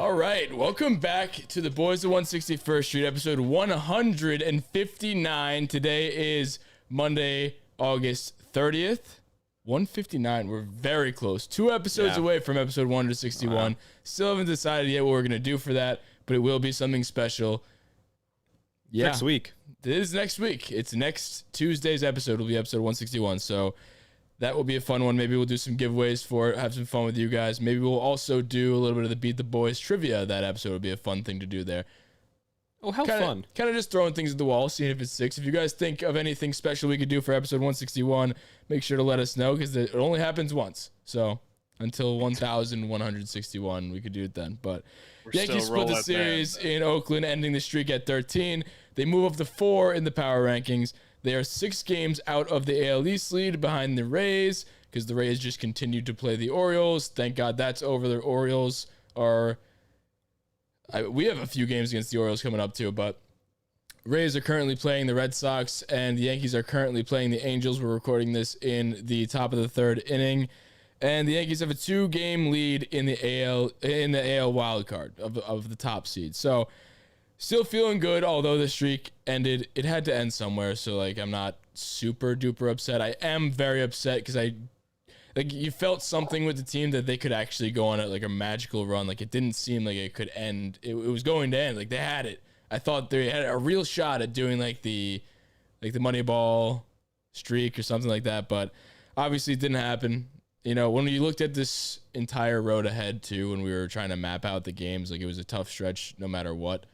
All right, welcome back to the Boys of 161st Street, episode 159. Today is Monday, August 30th. 159, we're very close. 2 episodes away from episode 161. Still haven't decided yet what we're going to do for that, but it will be something special. Yeah. Next week. It is next week. It's next Tuesday's episode will be episode 161, so that will be a fun one. Maybe we'll do some giveaways for it, have some fun with you guys. Maybe we'll also do a little bit of the Beat the Boys trivia. That episode would be a fun thing to do there. Oh, how fun. Kind of just throwing things at the wall, seeing if it sticks. If you guys think of anything special we could do for episode 161, make sure to let us know because it only happens once. So until 1161, we could do it then. But Yankees split the series in Oakland, ending the streak at 13. They move up to 4 in the power rankings. They are 6 games out of the AL East lead behind the Rays because the Rays just continued to play the Orioles. Thank God that's over. The Orioles are... we have a few games against the Orioles coming up too, but Rays are currently playing the Red Sox and the Yankees are currently playing the Angels. We're recording this in the top of the 3rd inning. And the Yankees have a 2-game lead in the AL wild card of the top seed. So still feeling good, although the streak ended. It had to end somewhere, so like I'm not super duper upset. I am very upset because you felt something with the team that they could actually go on like a magical run. Like it didn't seem like it could end. It was going to end. Like they had it. I thought they had a real shot at doing like the Moneyball streak or something like that, but obviously it didn't happen. You know, when you looked at this entire road ahead too, when we were trying to map out the games, like it was a tough stretch no matter what.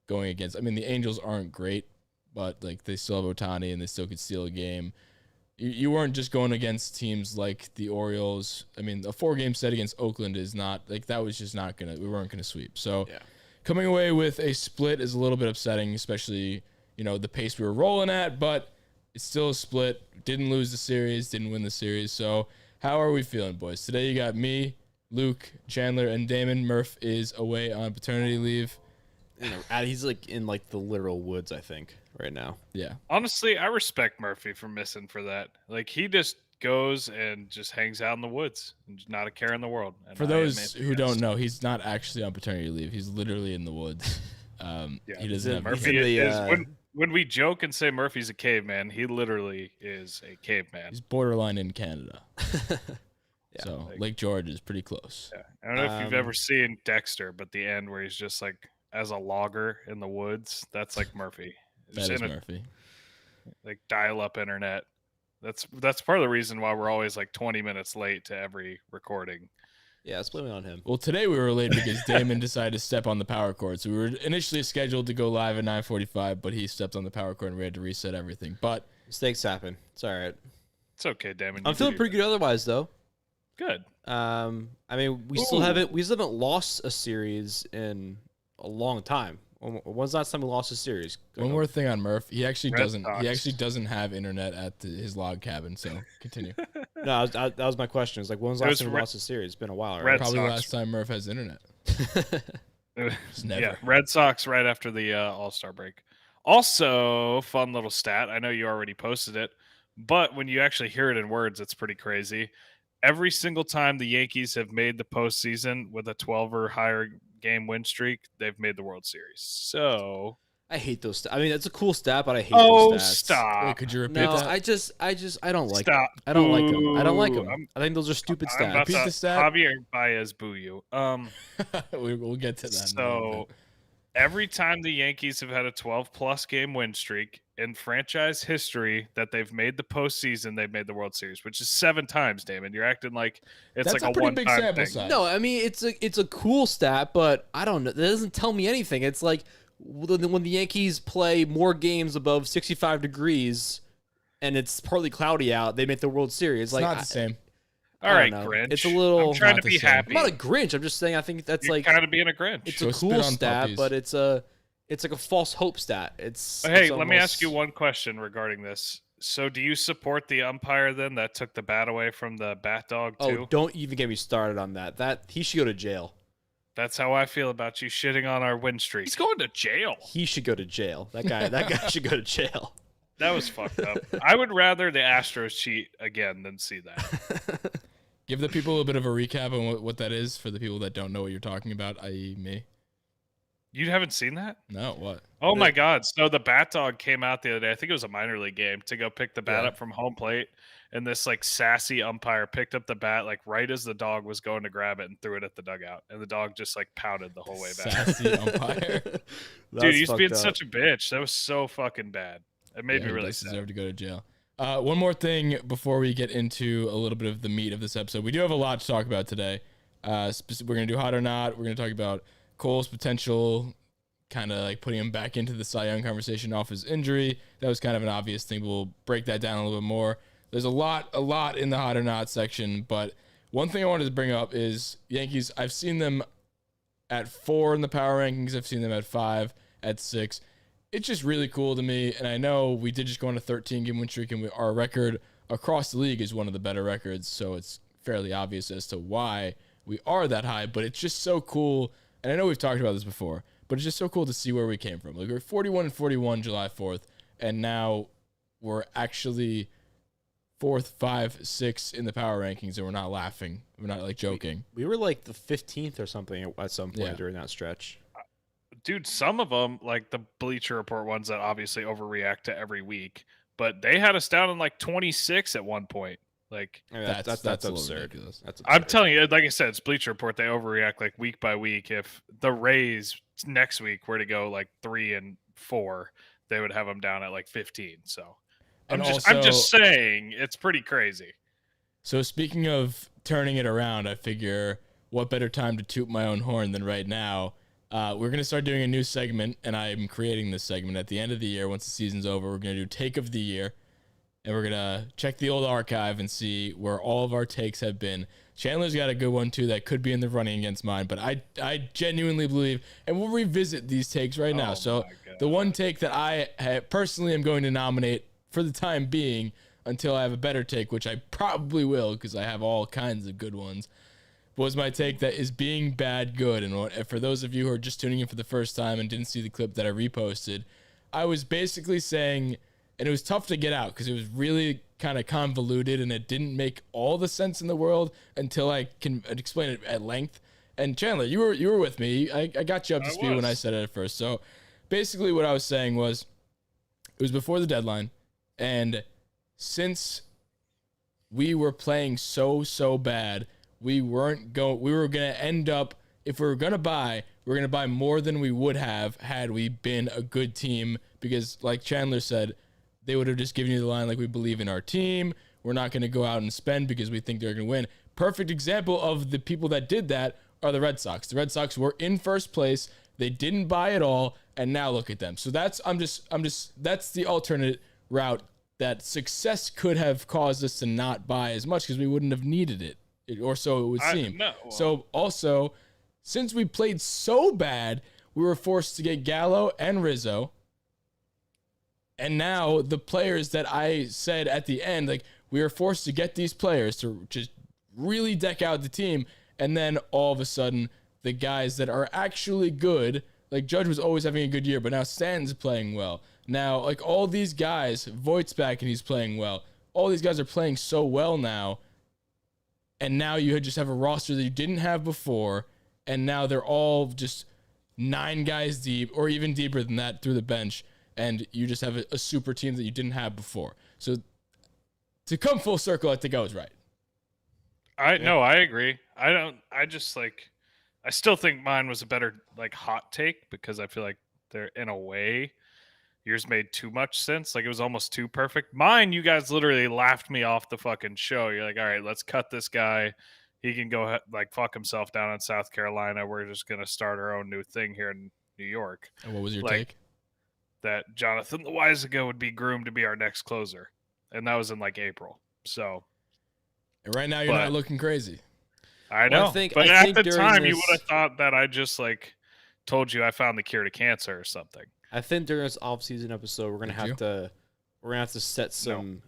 Going against, I mean, the Angels aren't great, but like they still have Ohtani and they still could steal a game. You weren't just going against teams like the Orioles. I mean, a 4-game set against Oakland is not like that was just not we weren't gonna sweep. So coming away with a split is a little bit upsetting, especially the pace we were rolling at. But it's still a split. Didn't lose the series, didn't win the series. So how are we feeling, boys? Today you got me, Luke, Chandler, and Damon. Murph is away on paternity leave. He's like in like the literal woods, I think, right now. Yeah. Honestly, I respect Murphy for missing for that. Like he just goes and just hangs out in the woods and just not a care in the world. And for those who don't know, he's not actually on paternity leave. He's literally in the woods. He doesn't have Murphy when we joke and say Murphy's a caveman, he literally is a caveman. He's borderline in Canada. So Lake George is pretty close. Yeah. I don't know if you've ever seen Dexter, but the end where he's just like as a logger in the woods, that's like Murphy. That is Murphy. Like dial-up internet. That's part of the reason why we're always like 20 minutes late to every recording. Yeah, it's blaming on him. Well, today we were late because Damon decided to step on the power cord. So we were initially scheduled to go live at 9:45, but he stepped on the power cord and we had to reset everything. But mistakes happen. It's all right. It's okay, Damon. I'm feeling pretty good otherwise, though. Good. I mean, we still haven't lost a series in a long time. When's the last time we lost a series? One more thing on Murph. He actually doesn't have internet at his log cabin. So continue. No, that was my question. It's like, when's the last time we lost a series? It's been a while, right? Probably the last time Murph has internet. Never. Yeah, Red Sox right after the All-Star break. Also, fun little stat. I know you already posted it, but when you actually hear it in words, it's pretty crazy. Every single time the Yankees have made the postseason with a 12 or higher game win streak, they've made the World Series. So I hate those stats. I mean, it's a cool stat, but I hate those stats. Stop. Wait, could you repeat no, that? I don't like Stop. them. I don't like them. I don't like them. I think those are stupid I'm stats. about Repeat to the stat. Javier Baez boo you. We'll get to that. So every time the Yankees have had a 12-plus game win streak in franchise history that they've made the postseason, they've made the World Series, which is 7 times, Damon. You're acting like it's That's like a a pretty big one-time sample thing. size. No, I mean it's a cool stat, but I don't know. That doesn't tell me anything. It's like when the Yankees play more games above 65 degrees and it's partly cloudy out, they make the World Series. It's like not the same. All right, know. Grinch. It's a little. I'm trying not to be the same. happy. I'm not a Grinch. I'm just saying I think that's You're like kind of being a Grinch. it's Go a spit cool on stat, puppies. but it's like a false hope stat. It's Hey, it's let me ask you almost- one question regarding this. So do you support the umpire then that took the bat away from the bat dog too? Oh, don't even get me started on that. That he should go to jail. That's how I feel about you shitting on our win streak. He's going to jail. He should go to jail. That guy should go to jail. That was fucked up. I would rather the Astros cheat again than see that. Give the people a bit of a recap on what that is for the people that don't know what you're talking about, i.e. me. You haven't seen that? No, what? Oh my God. So the Bat Dog came out the other day. I think it was a minor league game to go pick the bat Yeah. up from home plate. And this like sassy umpire picked up the bat like right as the dog was going to grab it and threw it at the dugout. And the dog just like pouted the whole way back. Sassy umpire. Dude, he used to be such a bitch. That was so fucking bad. It made me really sad. Deserve to go to jail. One more thing before we get into a little bit of the meat of this episode. We do have a lot to talk about today. We're going to do hot or not. We're going to talk about Cole's potential, kind of like putting him back into the Cy Young conversation off his injury. That was kind of an obvious thing. We'll break that down a little bit more. There's a lot in the hot or not section, but one thing I wanted to bring up is Yankees. I've seen them at 4 in the power rankings. I've seen them at 5, at 6. It's just really cool to me, and I know we did just go on a 13-game win streak, and our record across the league is one of the better records, so it's fairly obvious as to why we are that high, but it's just so cool, and I know we've talked about this before, but it's just so cool to see where we came from. Like, we were 41-41 July 4th, and now we're actually 4th, 5, 6 in the power rankings, and we're not laughing. We're not, like, joking. We were like the 15th or something at some point Yeah. during that stretch. Dude, some of them, like the Bleacher Report ones that obviously overreact to every week, but they had us down in like 26 at one point. Like, I mean, That's a little absurd. ridiculous. That's I'm absurd. telling you, like I said, it's Bleacher Report. They overreact like week by week. If the Rays next week were to go like 3-4, they would have them down at like 15. So I'm And just also- saying it's pretty crazy. So speaking of turning it around, I figure what better time to toot my own horn than right now. We're going to start doing a new segment, and I'm creating this segment at the end of the year. Once the season's over, we're going to do Take of the Year, and we're going to check the old archive and see where all of our takes have been. Chandler's got a good one, too, that could be in the running against mine, but I genuinely believe, and we'll revisit these takes right now. Oh So my God. the one take that I personally am going to nominate for the time being until I have a better take, which I probably will because I have all kinds of good ones, was my take that is being bad good. And for those of you who are just tuning in for the first time and didn't see the clip that I reposted, I was basically saying, and it was tough to get out because it was really kind of convoluted and it didn't make all the sense in the world until I can explain it at length. And Chandler, you were with me. I got you up to speed when I said it at first. So basically what I was saying was, it was before the deadline, and since we were playing so bad, we were going to end up, if we were going to buy, we were going to buy more than we would have had we been a good team, because like Chandler said, they would have just given you the line like, we believe in our team. We're not going to go out and spend because we think they're going to win. Perfect example of the people that did that are the Red Sox. The Red Sox were in first place. They didn't buy at all, and now look at them. So that's that's the alternate route, that success could have caused us to not buy as much because we wouldn't have needed it. Or so it would seem. So also, since we played so bad, we were forced to get Gallo and Rizzo. And now the players that I said at the end, like, we were forced to get these players to just really deck out the team. And then all of a sudden, the guys that are actually good, like Judge was always having a good year, but now Stanton's playing well. Now, like, all these guys, Voigt's back and he's playing well. All these guys are playing so well now. And now you just have a roster that you didn't have before, and now they're all just 9 guys deep, or even deeper than that through the bench, and you just have a super team that you didn't have before. So to come full circle, I think I was right. No, I agree. I still think mine was a better like hot take because I feel like they're, in a way, yours made too much sense. Like, it was almost too perfect. Mine, you guys literally laughed me off the fucking show. You're like, all right, let's cut this guy. He can go like fuck himself down in South Carolina. We're just going to start our own new thing here in New York. And what was your Like, take? That Jonathan Loaisiga would be groomed to be our next closer. And that was in like April. So And right now, you're but- not looking crazy. I Well, know. I think but at the during time, you this- would have thought that I just like told you I found the cure to cancer or something. I think during this off-season episode, we're gonna Did you? have to set some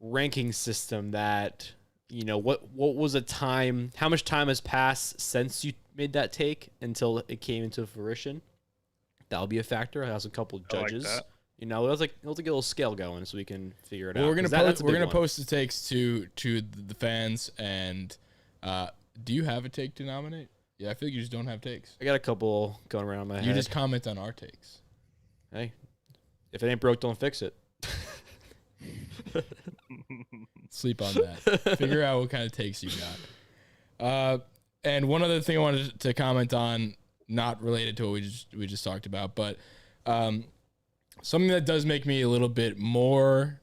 ranking system that, you know, what was a time, how much time has passed since you made that take until it came into fruition. That'll be a factor. It has a couple of I like judges. that. You know, let's get a little scale going so we can figure it Well, out. we're gonna 'Cause that's a we're big gonna one. post the takes to the fans. And do you have a take to nominate? Yeah, I feel like you just don't have takes. I got a couple going around my You head. just comment on our takes. Hey, if it ain't broke, don't fix it. Sleep on that. Figure out what kind of takes you got. And one other thing I wanted to comment on, not related to what we just talked about, but something that does make me a little bit more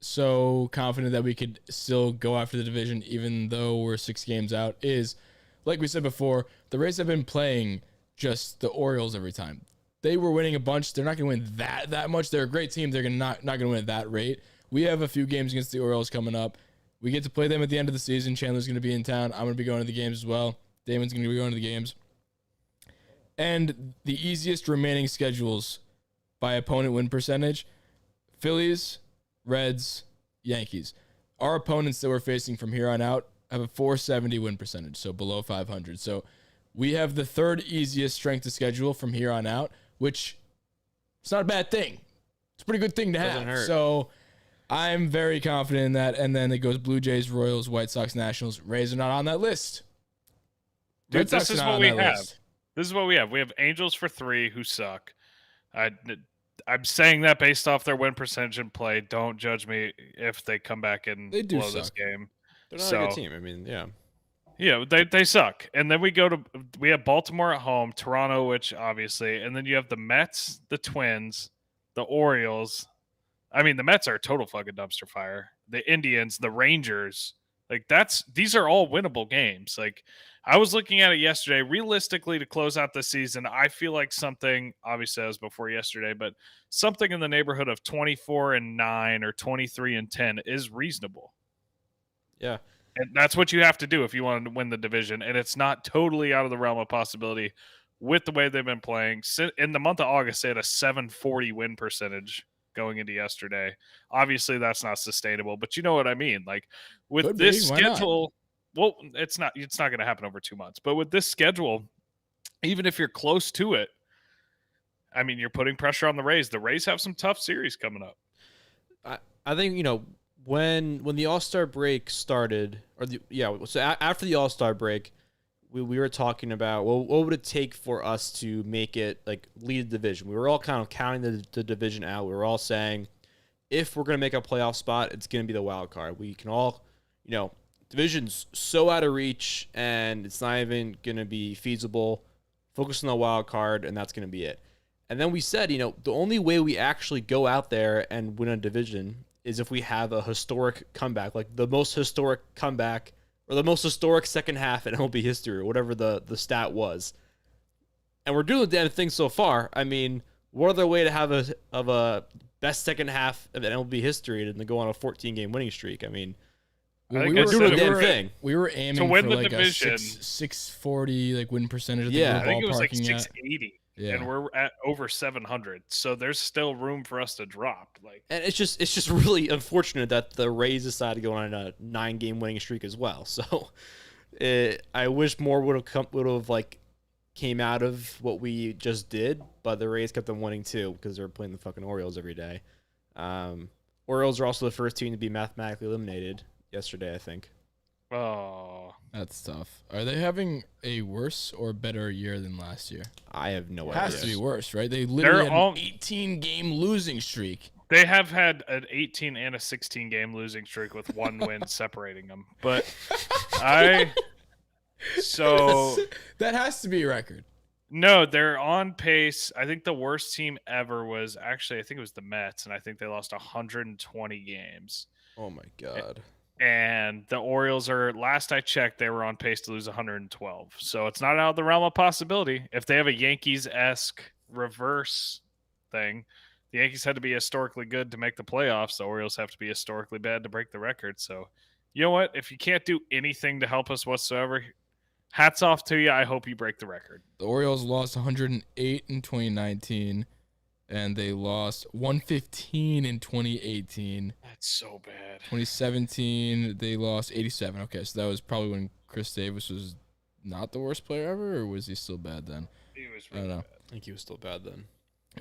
so confident that we could still go after the division even though we're 6 games out is, like we said before, the Rays have been playing just the Orioles every time. They were winning a bunch. They're not going to win that much. They're a great team. They're not going to win at that rate. We have a few games against the Orioles coming up. We get to play them at the end of the season. Chandler's going to be in town. I'm going to be going to the games as well. Damon's going to be going to the games. And the easiest remaining schedules by opponent win percentage, Phillies, Reds, Yankees. Our opponents that we're facing from here on out have a 470 win percentage, so below 500. So we have the 3rd easiest strength of schedule from here on out, which it's not a bad thing. It's a pretty good thing to Doesn't have. hurt. So I'm very confident in that. And then it goes Blue Jays, Royals, White Sox, Nationals. Rays are not on that list. Dude, Red Sox this are is not what on we that have. list. This is what we have. We have Angels for 3 who suck. I'm saying that based off their win percentage in play. Don't judge me if they come back and They do blow this suck. game. They're not a So- good team. I mean, yeah. Yeah, they suck. And then we have Baltimore at home, Toronto, which obviously, and then you have the Mets, the Twins, the Orioles. I mean, the Mets are a total fucking dumpster fire. The Indians, the Rangers, like these are all winnable games. Like I was looking at it yesterday. Realistically, to close out the season, I feel like something. Obviously, that was before yesterday, but something in the neighborhood of 24-9 or 23-10 is reasonable. Yeah. And that's what you have to do if you want to win the division. And it's not totally out of the realm of possibility with the way they've been playing. In the month of August, they had a 740 win percentage going into yesterday. Obviously, that's not sustainable, but you know what I mean. Like with Could this be. Why not? schedule, well, it's not going to happen over 2 months. But with this schedule, even if you're close to it, I mean, you're putting pressure on the Rays. The Rays have some tough series coming up. I think, you know, when the All-Star break started, after the All-Star break, we were talking about, well, what would it take for us to make it, like, lead the division? We were all kind of counting the division out. We were all saying, if we're going to make a playoff spot, it's going to be the wild card. We can all, you know, division's so out of reach, and it's not even going to be feasible. Focus on the wild card, and that's going to be it. And then we said, you know, the only way we actually go out there and win a division is if we have a historic comeback, like the most historic comeback or the most historic second half in MLB history, or whatever the stat was. And we're doing the damn thing so far. I mean, what other way to have a best second half of MLB history than to go on a 14-game winning streak? I mean, Well, I we think were I said doing it the damn was- thing. We were aiming To win for the like division. a 640 like win percentage. Yeah. I think it was like ballparking at. 680, Yeah. and we're at over 700. So there's still room for us to drop. Like, and it's just really unfortunate that the Rays decided to go on a 9-game winning streak as well. So I wish more would have like came out of what we just did, but the Rays kept them winning too because they're playing the fucking Orioles every day. Orioles are also the first team to be mathematically eliminated yesterday, I think. oh, That's tough. Are they having a worse or better year than last year? I have no It idea. has to be worse, right? They literally had all- an 18-game losing streak. they have had an 18 and a 16 game losing streak with one win separating them. But That has to be a record. no, they're on pace. I think the worst team ever was actually, I think it was the Mets, and I think they lost 120 games. Oh my god. And the Orioles are, last I checked, they were on pace to lose 112. So it's not out of the realm of possibility. If they have a Yankees-esque reverse thing, the Yankees had to be historically good to make the playoffs. The Orioles have to be historically bad to break the record. So, you know what? If you can't do anything to help us whatsoever, hats off to you. I hope you break the record. The Orioles lost 108 in 2019, and they lost 115 in 2018. That's so bad. 2017, they lost 87. Okay, so that was probably when Chris Davis was not the worst player ever, or was he still bad then? He was I don't really know. bad. I think he was still bad then.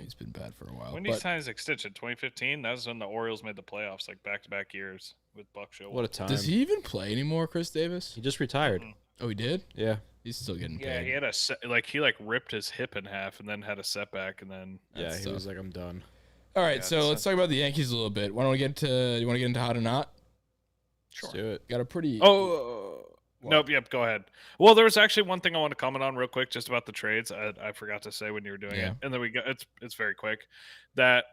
He's been bad for a while. When did he sign his extension? 2015. That was when the Orioles made the playoffs, like back-to-back years with Buck Showalter. What a time. Does he even play anymore, Chris Davis? He just retired. Oh, he did? Yeah. He's still getting Yeah, paid. he had he ripped his hip in half and then had a setback and then Yeah, That's he tough. was like, I'm done. All right, Yeah, so let's talk about the Yankees a little bit. Why don't we you want to get into hot or not? sure. Let's do it. Got a pretty. What? Nope. Yep. Go ahead. Well, there was actually one thing I want to comment on real quick, just about the trades. I forgot to say when you were doing Yeah. it, and then we got it's very quick. That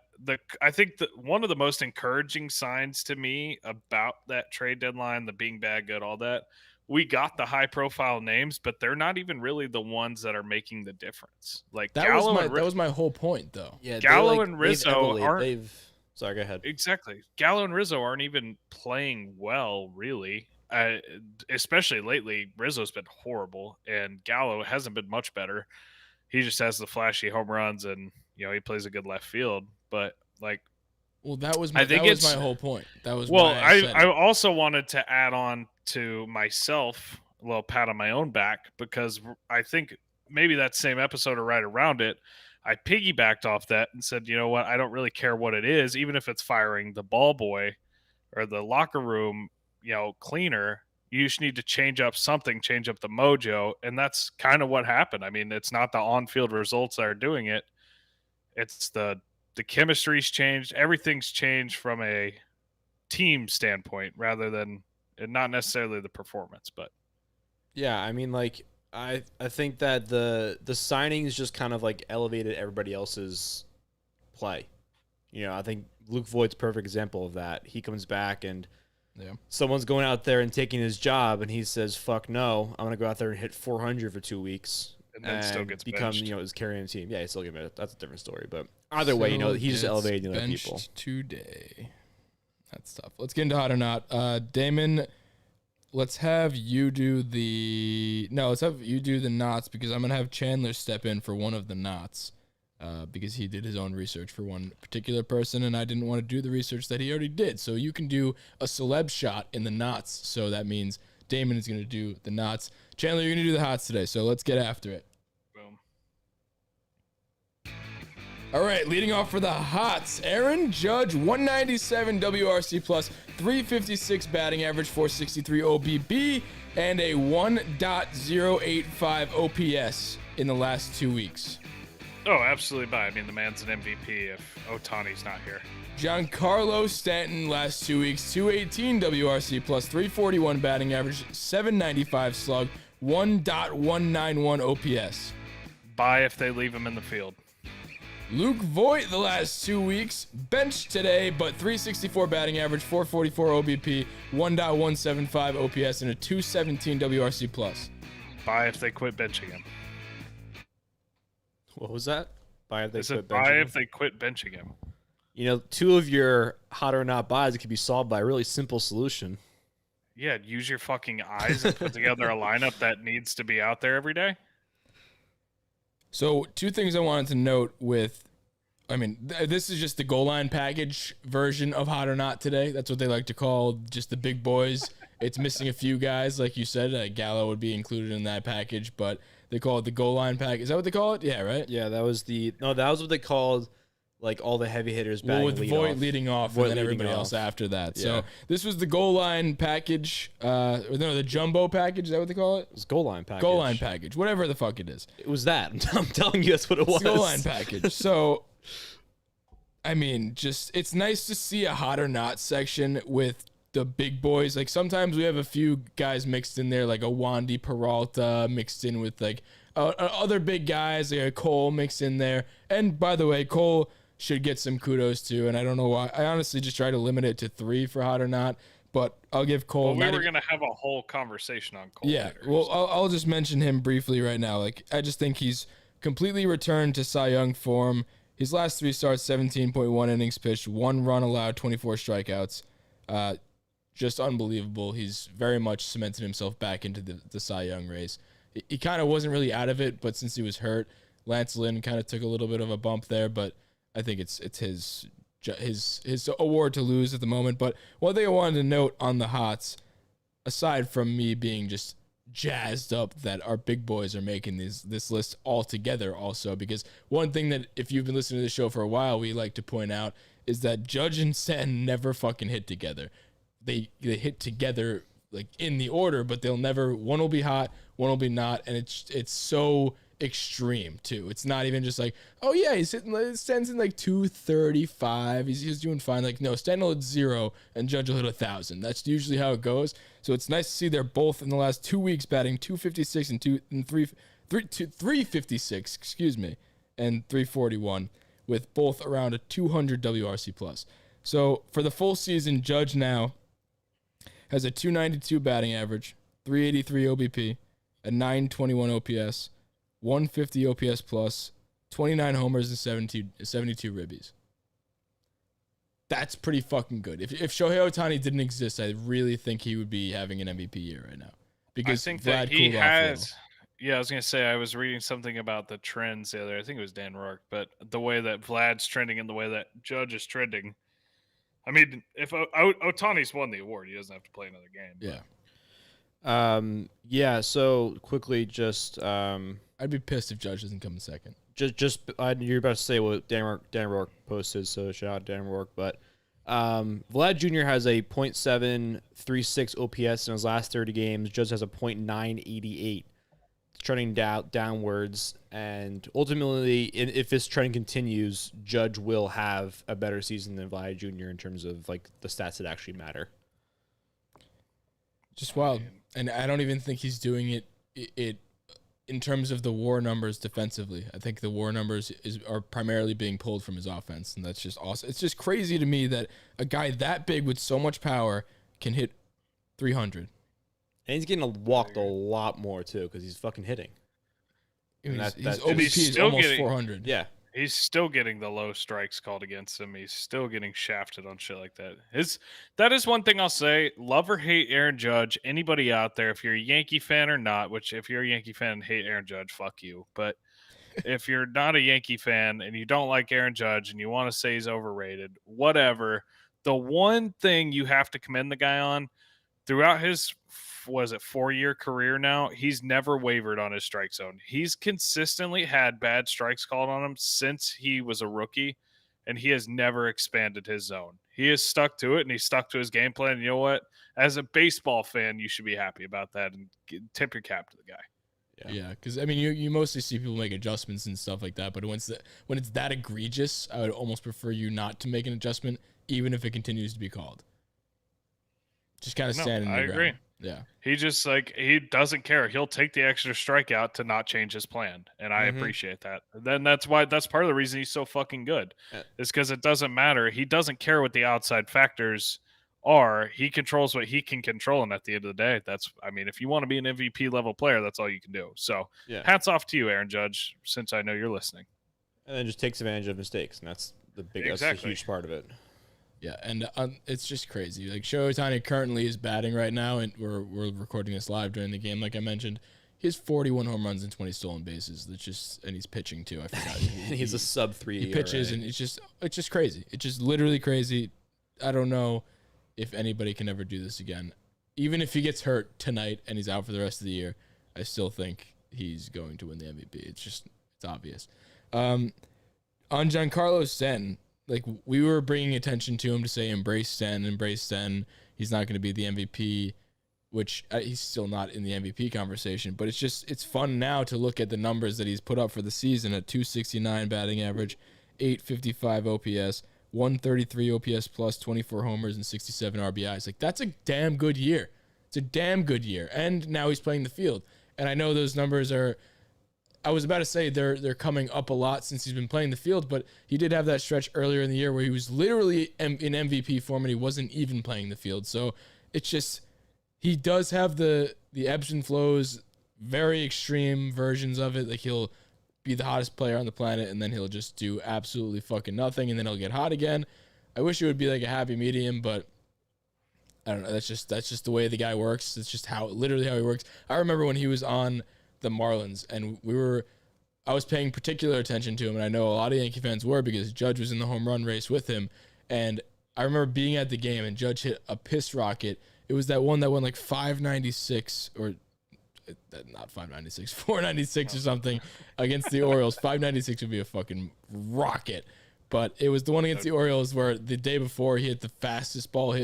I think that one of the most encouraging signs to me about that trade deadline, the being bad, good, all that. We got the high profile names, but they're not even really the ones that are making the difference. Like That Gallo was and that was my whole point, though. Yeah, Gallo and Rizzo aren't. Sorry, go ahead. Exactly. Gallo and Rizzo aren't even playing well, really. Especially lately, Rizzo's been horrible, and Gallo hasn't been much better. He just has the flashy home runs, and he plays a good left field. But Well, that was I think that was it's- my whole point. That was well, why I said I it. also wanted to add on to myself a little pat on my own back, because I think maybe that same episode or right around it, I piggybacked off that and said, you know what, I don't really care what it is, even if it's firing the ball boy or the locker room, cleaner. You just need to change up something, change up the mojo, and that's kind of what happened. I mean, it's not the on-field results that are doing it; it's the chemistry's changed. Everything's changed from a team standpoint rather than, and not necessarily the performance. But Yeah, I mean, like, I think that the signings just kind of like elevated everybody else's play. I think Luke Voigt's a perfect example of that. He comes back and someone's going out there and taking his job, and he says, "Fuck no, I'm gonna go out there and hit 400 for 2 weeks." and then still gets become, benched. is carrying the team. Yeah, he's still getting it. That's a different story. But either way, Still he's just gets elevating other benched people. today. That's tough. Let's get into hot or not. Damon, let's have you do the knots, because I'm gonna have Chandler step in for one of the knots. Because he did his own research for one particular person, and I didn't want to do the research that he already did. So you can do a celeb shot in the knots. So that means Damon is going to do the knots. Chandler, you're going to do the hots today. So let's get after it. Boom. All right, leading off for the hots, Aaron Judge, 197 WRC plus, 356 batting average, 463 OBP, and a 1.085 OPS in the last 2 weeks. Oh, absolutely. But I mean, the man's an MVP if Ohtani's not here. Giancarlo Stanton, last 2 weeks, 218 WRC plus, 341 batting average, 795 slug, 1.191 OPS. Buy if they leave him in the field. Luke Voigt, the last 2 weeks, benched today, but 364 batting average, 444 OBP, 1.175 OPS, and a 217 WRC plus. Buy if they quit benching him. What was that? Buy if they I said quit buy benching if they quit benching him. Two of your hot or not buys could be solved by a really simple solution. Yeah, use your fucking eyes and put together a lineup that needs to be out there every day. So, two things I wanted to note this is just the goal line package version of hot or not today. That's what they like to call just the big boys. It's missing a few guys, like you said. Gallo would be included in that package, but they call it the goal line package. Is that what they call it? Yeah, right? Yeah, that was what they called, like, all the heavy hitters Well, batting with lead Voigt off. leading off Voigt and then leading everybody off. else after that. Yeah. So this was the goal line package, the jumbo package. Is that what they call it? It was goal line package. Goal line package, whatever the fuck it is. It was that. I'm telling you, that's what it was. It's goal line package. So, I mean, it's nice to see a hot or not section with the big boys. Like, sometimes we have a few guys mixed in there, like a Wandy Peralta mixed in with like other big guys, like a Cole mixed in there. And by the way, Cole should get some kudos too. And I don't know why. I honestly just try to limit it to 3 for hot or not. But I'll give Cole. Well, we were going to have a whole conversation on Cole. Yeah, later, well, so. I'll just mention him briefly right now. Like, I just think he's completely returned to Cy Young form. His last 3 starts, 17.1 innings pitched, 1 run allowed, 24 strikeouts. Just unbelievable. He's very much cemented himself back into the Cy Young race. He kind of wasn't really out of it, but since he was hurt, Lance Lynn kind of took a little bit of a bump there. But I think it's his award to lose at the moment. But one thing I wanted to note on the hots, aside from me being just jazzed up that our big boys are making this list all together also, because one thing that if you've been listening to the show for a while, we like to point out is that Judge and Stanton never fucking hit together. They hit together like in the order, but they'll never, one will be hot, one will be not, and it's so extreme too. It's not even just like, oh yeah, he's hitting, Stanton's in like 235, he's doing fine. Like, no, Stanton will hit 0 and Judge will hit 1,000. That's usually how it goes. So it's nice to see they're both in the last 2 weeks batting 256 and 356, excuse me, and 341, with both around a 200 WRC plus. So for the full season, Judge now has a 292 batting average, 383 OBP, a 921 OPS, 150 OPS plus, 29 homers, and 72 ribbies. That's pretty fucking good. If Shohei Ohtani didn't exist, I really think he would be having an MVP year right now. Because I think Vlad that he cooled off a little. has. Yeah, I was gonna say I was reading something about the trends the other. I think it was Dan Rourke, but the way that Vlad's trending and the way that Judge is trending. I mean, if Otani's won the award, he doesn't have to play another game. Yeah. Yeah. So quickly, just I'd be pissed if Judge doesn't come in second. you're about to say what Dan Rourke posted, so shout out Dan Rourke. But Vlad Jr. has a .736 OPS in his last 30 games. Judge has a .988. It's trending downwards, and ultimately, if this trend continues, Judge will have a better season than Vlad Jr. in terms of like the stats that actually matter. Just wild. And I don't even think he's doing it in terms of the WAR numbers defensively. I think the WAR numbers are primarily being pulled from his offense, and that's just awesome. It's just crazy to me that a guy that big with so much power can hit 300. And he's getting walked a lot more too because he's fucking hitting. His that's OBP he's is still almost getting- 400. Yeah. He's still getting the low strikes called against him. He's still getting shafted on shit like that. That is one thing I'll say. Love or hate Aaron Judge, anybody out there, if you're a Yankee fan or not, which if you're a Yankee fan and hate Aaron Judge, fuck you. But if you're not a Yankee fan and you don't like Aaron Judge and you want to say he's overrated, whatever, the one thing you have to commend the guy on throughout his 4-year career now, he's never wavered on his strike zone. He's consistently had bad strikes called on him since he was a rookie, and he has never expanded his zone. He has stuck to it, and he's stuck to his game plan. And you know what? As a baseball fan, you should be happy about that and tip your cap to the guy. Yeah, because I mean, you mostly see people make adjustments and stuff like that, but when it's that egregious, I would almost prefer you not to make an adjustment, even if it continues to be called. Just kind of stand in the ground. I agree. Yeah. He just he doesn't care. He'll take the extra strikeout to not change his plan, and I appreciate that. Then that's part of the reason he's so fucking good, is because it doesn't matter. He doesn't care what the outside factors are. He controls what he can control, and at the end of the day, if you want to be an MVP level player, that's all you can do. So, hats off to you, Aaron Judge, since I know you're listening. And then just takes advantage of mistakes, and that's that's a huge part of it. Yeah, and it's just crazy. Like, Shohei Ohtani currently is batting right now, and we're recording this live during the game, like I mentioned. He has 41 home runs and 20 stolen bases. And he's pitching too. I forgot. He's a sub-3. He pitches, and it's just crazy. It's just literally crazy. I don't know if anybody can ever do this again. Even if he gets hurt tonight and he's out for the rest of the year, I still think he's going to win the MVP. It's obvious. On Giancarlo Stanton, like, we were bringing attention to him to say embrace Stanton. He's not going to be the MVP, which he's still not in the MVP conversation. But it's fun now to look at the numbers that he's put up for the season at 269 batting average, 855 OPS, 133 OPS plus, 24 homers, and 67 RBIs. Like, that's a damn good year. It's a damn good year. And now he's playing the field. And I know those numbers are... I was about to say they're coming up a lot since he's been playing the field, but he did have that stretch earlier in the year where he was literally in MVP form and he wasn't even playing the field. So it's just, he does have the ebbs and flows, very extreme versions of it. Like, he'll be the hottest player on the planet and then he'll just do absolutely fucking nothing and then he'll get hot again. I wish it would be like a happy medium, but I don't know. That's just the way the guy works. It's just literally how he works. I remember when he was on the Marlins, and I was paying particular attention to him, and I know a lot of Yankee fans were, because Judge was in the home run race with him, and I remember being at the game and Judge hit a piss rocket. It was that one that went like 596, or not 596, 496 or something against the Orioles. 596 would be a fucking rocket. But it was the one against the Orioles where the day before he hit the fastest ball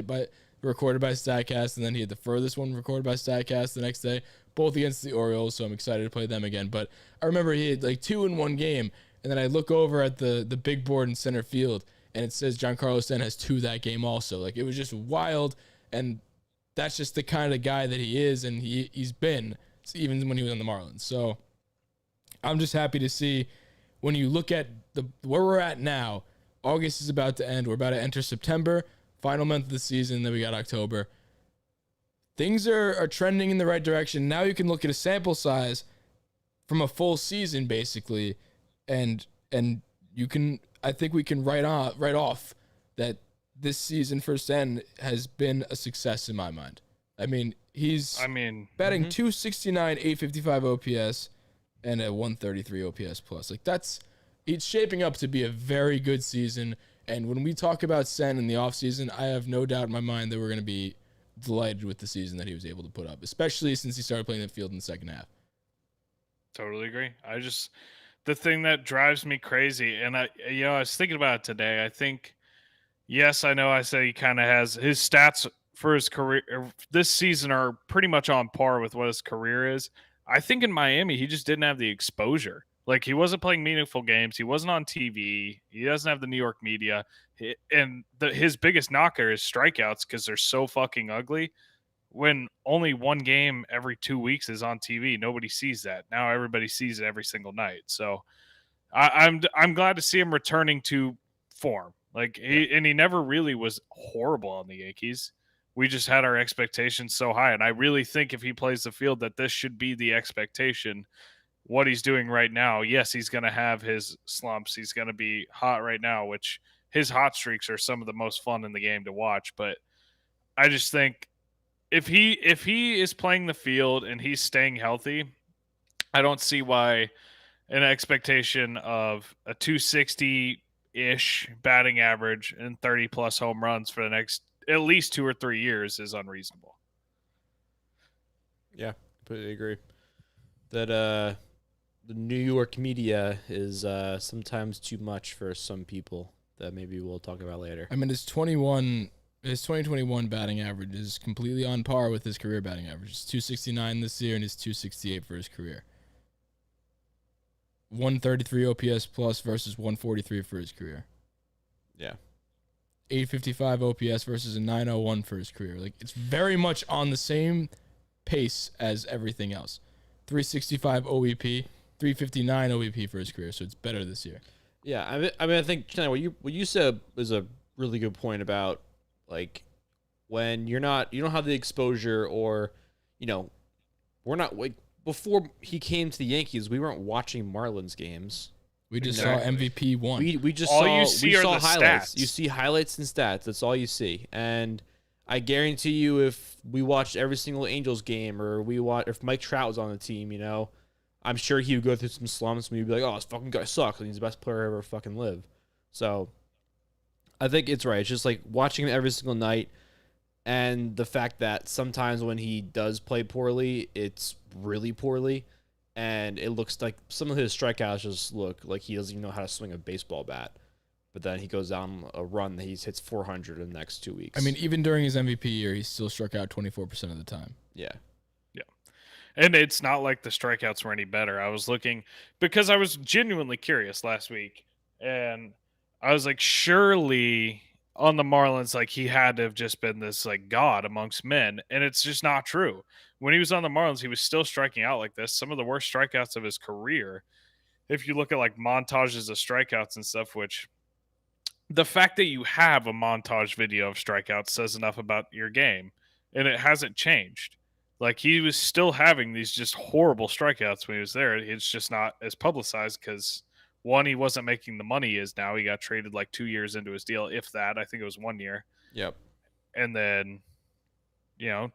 recorded by StatCast, and then he had the furthest one recorded by StatCast the next day, both against the Orioles, so I'm excited to play them again. But I remember he had like 2 in one game, and then I look over at the big board in center field, and it says Giancarlo Stanton has 2 that game also. Like, it was just wild, and that's just the kind of guy that he is, and he's been, even when he was on the Marlins. So I'm just happy to see, when you look at where we're at now, August is about to end. We're about to enter September, final month of the season. Then we got October. Things are trending in the right direction. Now you can look at a sample size from a full season, basically, and you can. I think we can write off that this season for Stanton has been a success in my mind. I mean, he's batting 269, 855 OPS, and a 133 OPS plus. Like, it's shaping up to be a very good season. And when we talk about Sen in the offseason, I have no doubt in my mind that we're going to be delighted with the season that he was able to put up, especially since he started playing the field in the second half. Totally agree. The thing that drives me crazy, and I was thinking about it today. I think, yes, I know I say he kind of has his stats for his career this season are pretty much on par with what his career is. I think in Miami, he just didn't have the exposure. Like, he wasn't playing meaningful games. He wasn't on TV. He doesn't have the New York media. And his biggest knocker is strikeouts because they're so fucking ugly. When only one game every 2 weeks is on TV, nobody sees that. Now everybody sees it every single night. So I'm glad to see him returning to form. Like, he never really was horrible on the Yankees. We just had our expectations so high, and I really think if he plays the field that this should be the expectation. What he's doing right now, yes, he's going to have his slumps. He's going to be hot right now, which his hot streaks are some of the most fun in the game to watch. But I just think if he is playing the field and he's staying healthy, I don't see why an expectation of a 260-ish batting average and 30-plus home runs for the next at least 2 or 3 years is unreasonable. Yeah, completely agree. That the New York media is sometimes too much for some people that maybe we'll talk about later. I mean, his 2021 batting average is completely on par with his career batting average. It's 269 this year and it's 268 for his career. 133 OPS plus versus 143 for his career. Yeah. 855 OPS versus a 901 for his career. Like, it's very much on the same pace as everything else. 365 OEP, 359 OEP for his career, so it's better this year. Yeah, I mean, I think Ken, what you said is a really good point about, like, when you don't have the exposure, or, we're not, like, before he came to the Yankees, we weren't watching Marlins games. We just saw MVP 1. We just all saw, you see we are saw the highlights. stats. You see highlights and stats. That's all you see. And I guarantee you, if we watched every single Angels game, or if Mike Trout was on the team, I'm sure he would go through some slumps and we'd be like, oh, this fucking guy sucks, and he's the best player ever fucking live. So I think it's right. It's just like watching him every single night, and the fact that sometimes when he does play poorly, it's really poorly, and it looks like some of his strikeouts just look like he doesn't even know how to swing a baseball bat. But then he goes down a run that he hits 400 in the next 2 weeks. I mean, even during his MVP year, he still struck out 24% of the time. Yeah. And it's not like the strikeouts were any better. I was looking because I was genuinely curious last week, and I was like, surely on the Marlins, like, he had to have just been this, like, god amongst men, and it's just not true. When he was on the Marlins, he was still striking out like this. Some of the worst strikeouts of his career. If you look at, like, montages of strikeouts and stuff, which the fact that you have a montage video of strikeouts says enough about your game, and it hasn't changed. Like, he was still having these just horrible strikeouts when he was there. It's just not as publicized because, one, he wasn't making the money he is now. He got traded like 2 years into his deal, if that. I think it was 1 year. Yep. And then,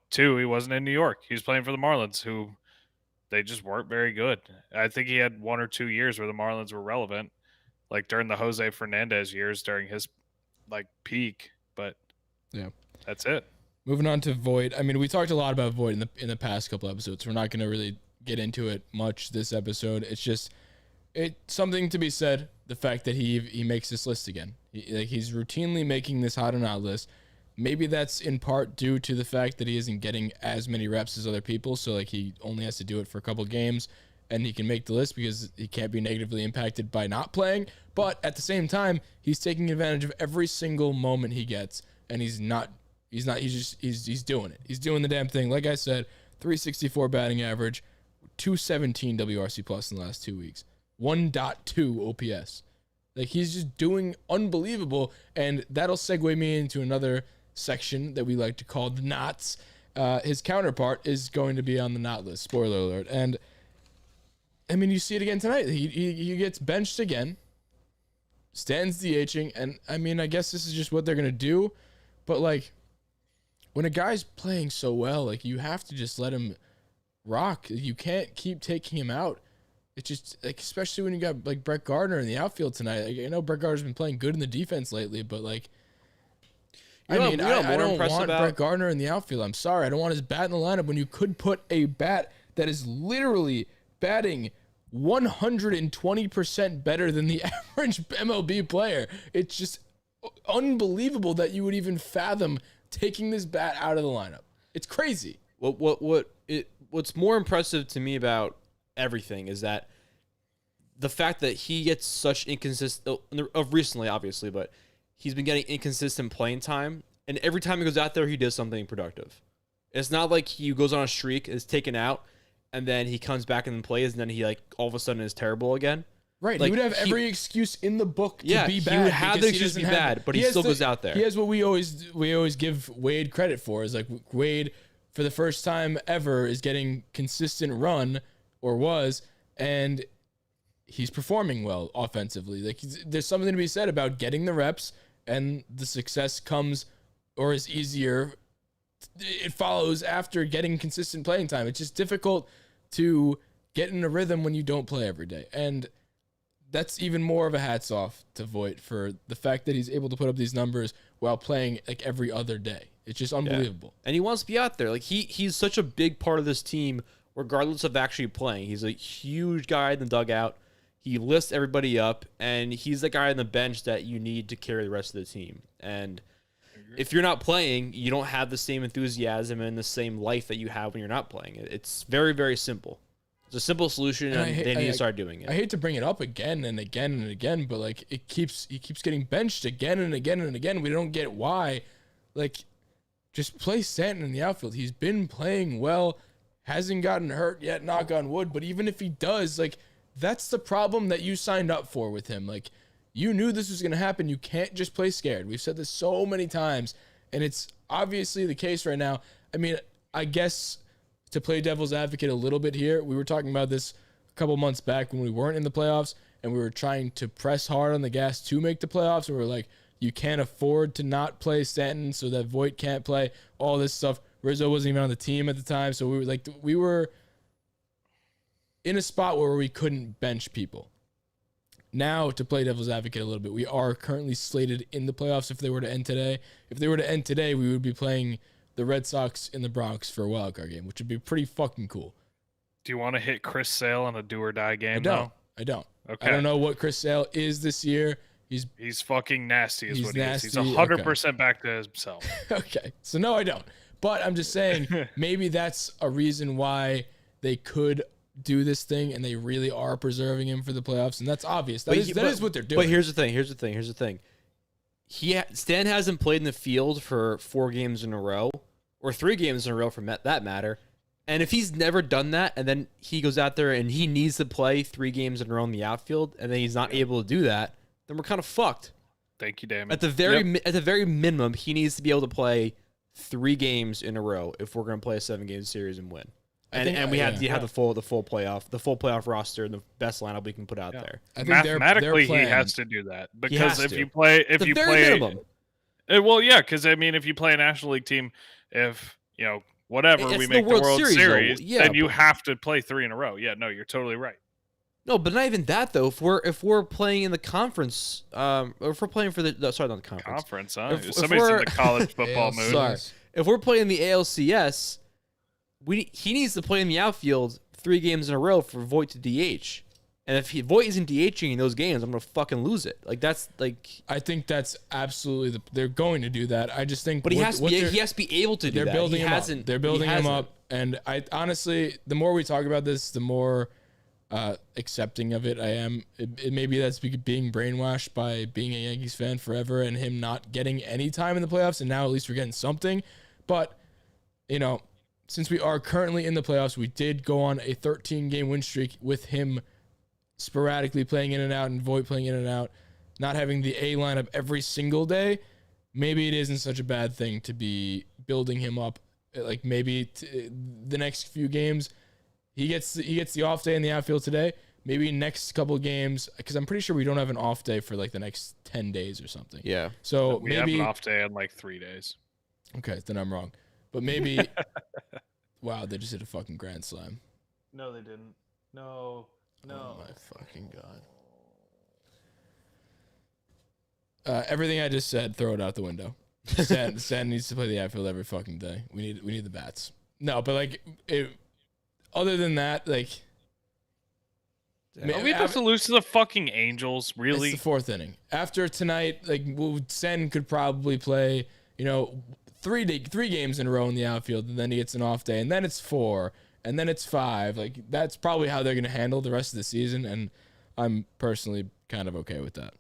two, he wasn't in New York. He was playing for the Marlins, who they just weren't very good. I think he had 1 or 2 years where the Marlins were relevant, like during the Jose Fernandez years during his, like, peak. But yeah, that's it. moving on to Void. I mean, we talked a lot about Void in the past couple episodes. We're not going to really get into it much this episode. It's just something to be said. The fact that he makes this list again. He's routinely making this hot or not list. Maybe that's in part due to the fact that he isn't getting as many reps as other people. So like he only has to do it for a couple games and he can make the list because he can't be negatively impacted by not playing. But at the same time, he's taking advantage of every single moment he gets, and he's doing it. He's doing the damn thing. Like I said, 364 batting average, 217 WRC plus in the last 2 weeks, 1.2 OPS. Like he's just doing unbelievable, and that'll segue me into another section that we like to call the knots. His counterpart is going to be on the not list. Spoiler alert. And I mean, you see it again tonight. He gets benched again. Stan's DHing, and I mean, I guess this is just what they're gonna do. But like, when a guy's playing so well, like you have to just let him rock. You can't keep taking him out. It's just like, especially when you got like Brett Gardner in the outfield tonight. Like, I know Brett Gardner's been playing good in the defense lately, but like, I don't want Brett Gardner in the outfield. I'm sorry, I don't want his bat in the lineup when you could put a bat that is literally batting 120% better than the average MLB player. It's just unbelievable that you would even fathom taking this bat out of the lineup. It's crazy. What's more impressive to me about everything is that the fact that he gets such inconsistent of recently, obviously, but he's been getting inconsistent playing time, and every time he goes out there, he does something productive. It's not like he goes on a streak, is taken out, and then he comes back and plays, and then he like all of a sudden is terrible again. Right, like, he would have every excuse in the book to be bad. He would have the excuse to be bad, but he still goes out there. He has what we always give Wade credit for, is like Wade, for the first time ever, is getting consistent run, or was, and he's performing well offensively. Like there's something to be said about getting the reps, and the success comes or is easier. It follows after getting consistent playing time. It's just difficult to get in a rhythm when you don't play every day. And that's even more of a hats off to Voit for the fact that he's able to put up these numbers while playing like every other day. It's just unbelievable. Yeah. And he wants to be out there. Like he's such a big part of this team, regardless of actually playing. He's a huge guy in the dugout. He lifts everybody up, and he's the guy on the bench that you need to carry the rest of the team. And if you're not playing, you don't have the same enthusiasm and the same life that you have when you're not playing. It's very, very simple. It's a simple solution, and they need to start doing it. I hate to bring it up again and again and again, but like he keeps getting benched again and again and again. We don't get why. Like, just play Stanton in the outfield. He's been playing well, hasn't gotten hurt yet, knock on wood. But even if he does, like, that's the problem that you signed up for with him. Like, you knew this was going to happen. You can't just play scared. We've said this so many times, and it's obviously the case right now. I mean, I guess to play devil's advocate a little bit here, we were talking about this a couple months back when we weren't in the playoffs, and we were trying to press hard on the gas to make the playoffs, and we were like, you can't afford to not play Stanton so that Voit can't play, all this stuff. Rizzo wasn't even on the team at the time, so we were in a spot where we couldn't bench people. Now, to play devil's advocate a little bit, we are currently slated in the playoffs if they were to end today. If they were to end today, we would be playing the Red Sox in the Bronx for a wildcard game, which would be pretty fucking cool. Do you want to hit Chris Sale in a do-or-die game, I don't. Okay. I don't know what Chris Sale is this year. He's fucking nasty is what nasty. he is. He's 100% back to himself. Okay. So, no, I don't. But I'm just saying, maybe that's a reason why they could do this thing, and they really are preserving him for the playoffs, and that's obvious. That is what they're doing. But here's the thing. Stan hasn't played in the field for 4 games in a row, or 3 games in a row for that matter. And if he's never done that, and then he goes out there and he needs to play 3 games in a row in the outfield, and then he's not able to do that, then we're kind of fucked. Thank you, Damon. At the very minimum, he needs to be able to play 3 games in a row if we're going to play a 7-game series and win. And we have the full playoff roster and the best lineup we can put out there. I think mathematically, he has to do that because if you play, minimum. Well, yeah, because I mean, if you play a National League team, if we make the World Series, then you have to play 3 in a row. Yeah, no, you're totally right. No, but not even that though. If we're playing in the conference, or if we're playing for the sorry, not the conference. Conference, huh? If Somebody's in we're- the college football ALCS. mood. Sorry. If we're playing the ALCS, he needs to play in the outfield 3 games in a row for Voit to DH. And if Voit isn't DHing in those games, I'm gonna fucking lose it. Like that's like. I think that's absolutely they're going to do that. I just think, But he what- has to what be. they're- He has to be able to do They're that. building He him hasn't. up. They're building he him hasn't. up, and I honestly, the more we talk about this, the more accepting of it I am. Maybe that's being brainwashed by being a Yankees fan forever and him not getting any time in the playoffs, and now at least we're getting something. But you know, since we are currently in the playoffs, we did go on a 13-game win streak with him sporadically playing in and out and Voit playing in and out, not having the A lineup every single day. Maybe it isn't such a bad thing to be building him up. Like maybe the next few games, he gets the off day in the outfield today. Maybe next couple games, because I'm pretty sure we don't have an off day for like the next 10 days or something. Yeah. So We maybe have an off day in like 3 days. okay, then I'm wrong. But maybe wow, they just hit a fucking grand slam. No, they didn't. No. Oh my fucking god. Everything I just said, throw it out the window. Stan needs to play the outfield every fucking day. We need the bats. No, but like, other than that, like, Are we about to lose to the fucking Angels? Really? it's the 4th inning. After tonight, like, Sen could probably play, you know, 3 games in a row in the outfield, and then he gets an off day, and then it's 4, and then it's 5. Like, that's probably how they're gonna handle the rest of the season, and I'm personally kind of okay with that.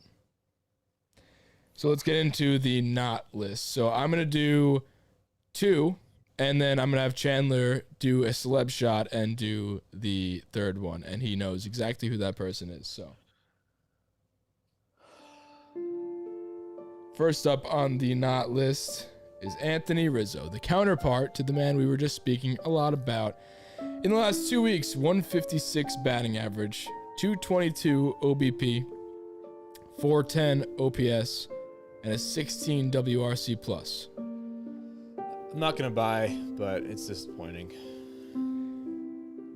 So let's get into the not list. So I'm going to do 2, and then I'm going to have Chandler do a celeb shot and do the 3rd one, and he knows exactly who that person is. So first up on the not list is Anthony Rizzo, the counterpart to the man we were just speaking a lot about. In the last 2 weeks, 156 batting average, 222 OBP, 410 OPS, and a 16 WRC plus. I'm not gonna buy, but it's disappointing.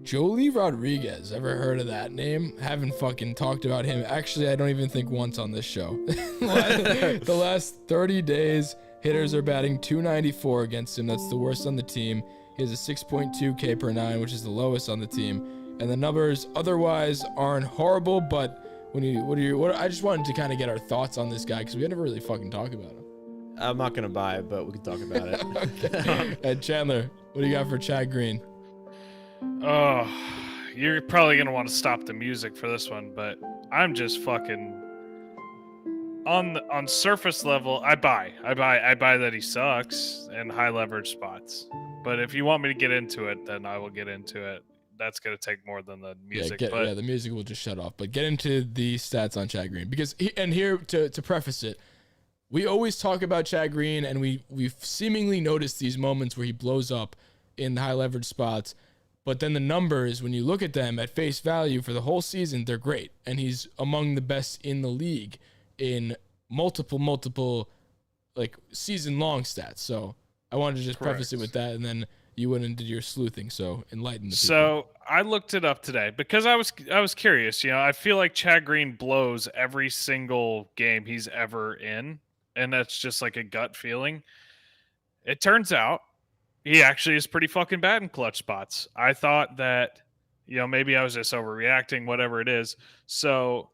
Joely Rodriguez, ever heard of that name? Haven't fucking talked about him. Actually, I don't even think once on this show. The last 30 days, hitters are batting 294 against him. That's the worst on the team. He has a 6.2 K per 9, which is the lowest on the team. And the numbers otherwise aren't horrible, but I just wanted to kind of get our thoughts on this guy because we never really fucking talk about him. I'm not gonna buy it, but we can talk about it. Okay. And Chandler, what do you got for Chad Green? Oh, you're probably gonna want to stop the music for this one, but I'm just fucking on surface level. I buy that he sucks in high leverage spots. But if you want me to get into it, then I will get into it. That's gonna take more than the music. Yeah, the music will just shut off. But get into the stats on Chad Green because here to preface it, we always talk about Chad Green, and we've seemingly noticed these moments where he blows up in the high leverage spots. But then the numbers, when you look at them at face value for the whole season, they're great, and he's among the best in the league in multiple like season long stats. So I wanted to just preface it with that, and then you went and did your sleuthing. So enlighten the people. So I looked it up today because I was curious. You know, I feel like Chad Green blows every single game he's ever in, and that's just like a gut feeling. It turns out he actually is pretty fucking bad in clutch spots. I thought that, you know, maybe I was just overreacting, whatever it is. So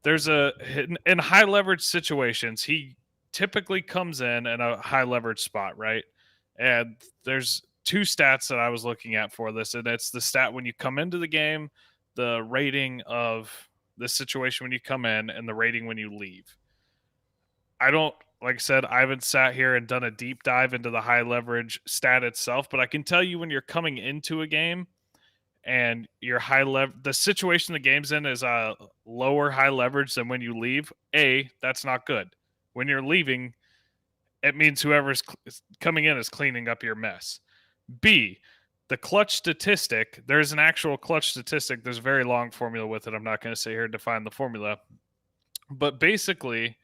there's in high leverage situations, he typically comes in a high leverage spot, right? And there's 2 stats that I was looking at for this, and it's the stat when you come into the game, the rating of the situation when you come in, and the rating when you leave. Like I said, I haven't sat here and done a deep dive into the high leverage stat itself, but I can tell you when you're coming into a game and your the situation the game's in is a lower high leverage than when you leave. That's not good. When you're leaving, it means whoever's coming in is cleaning up your mess. B, the clutch statistic. There's an actual clutch statistic. There's a very long formula with it. I'm not going to sit here and define the formula. But basically,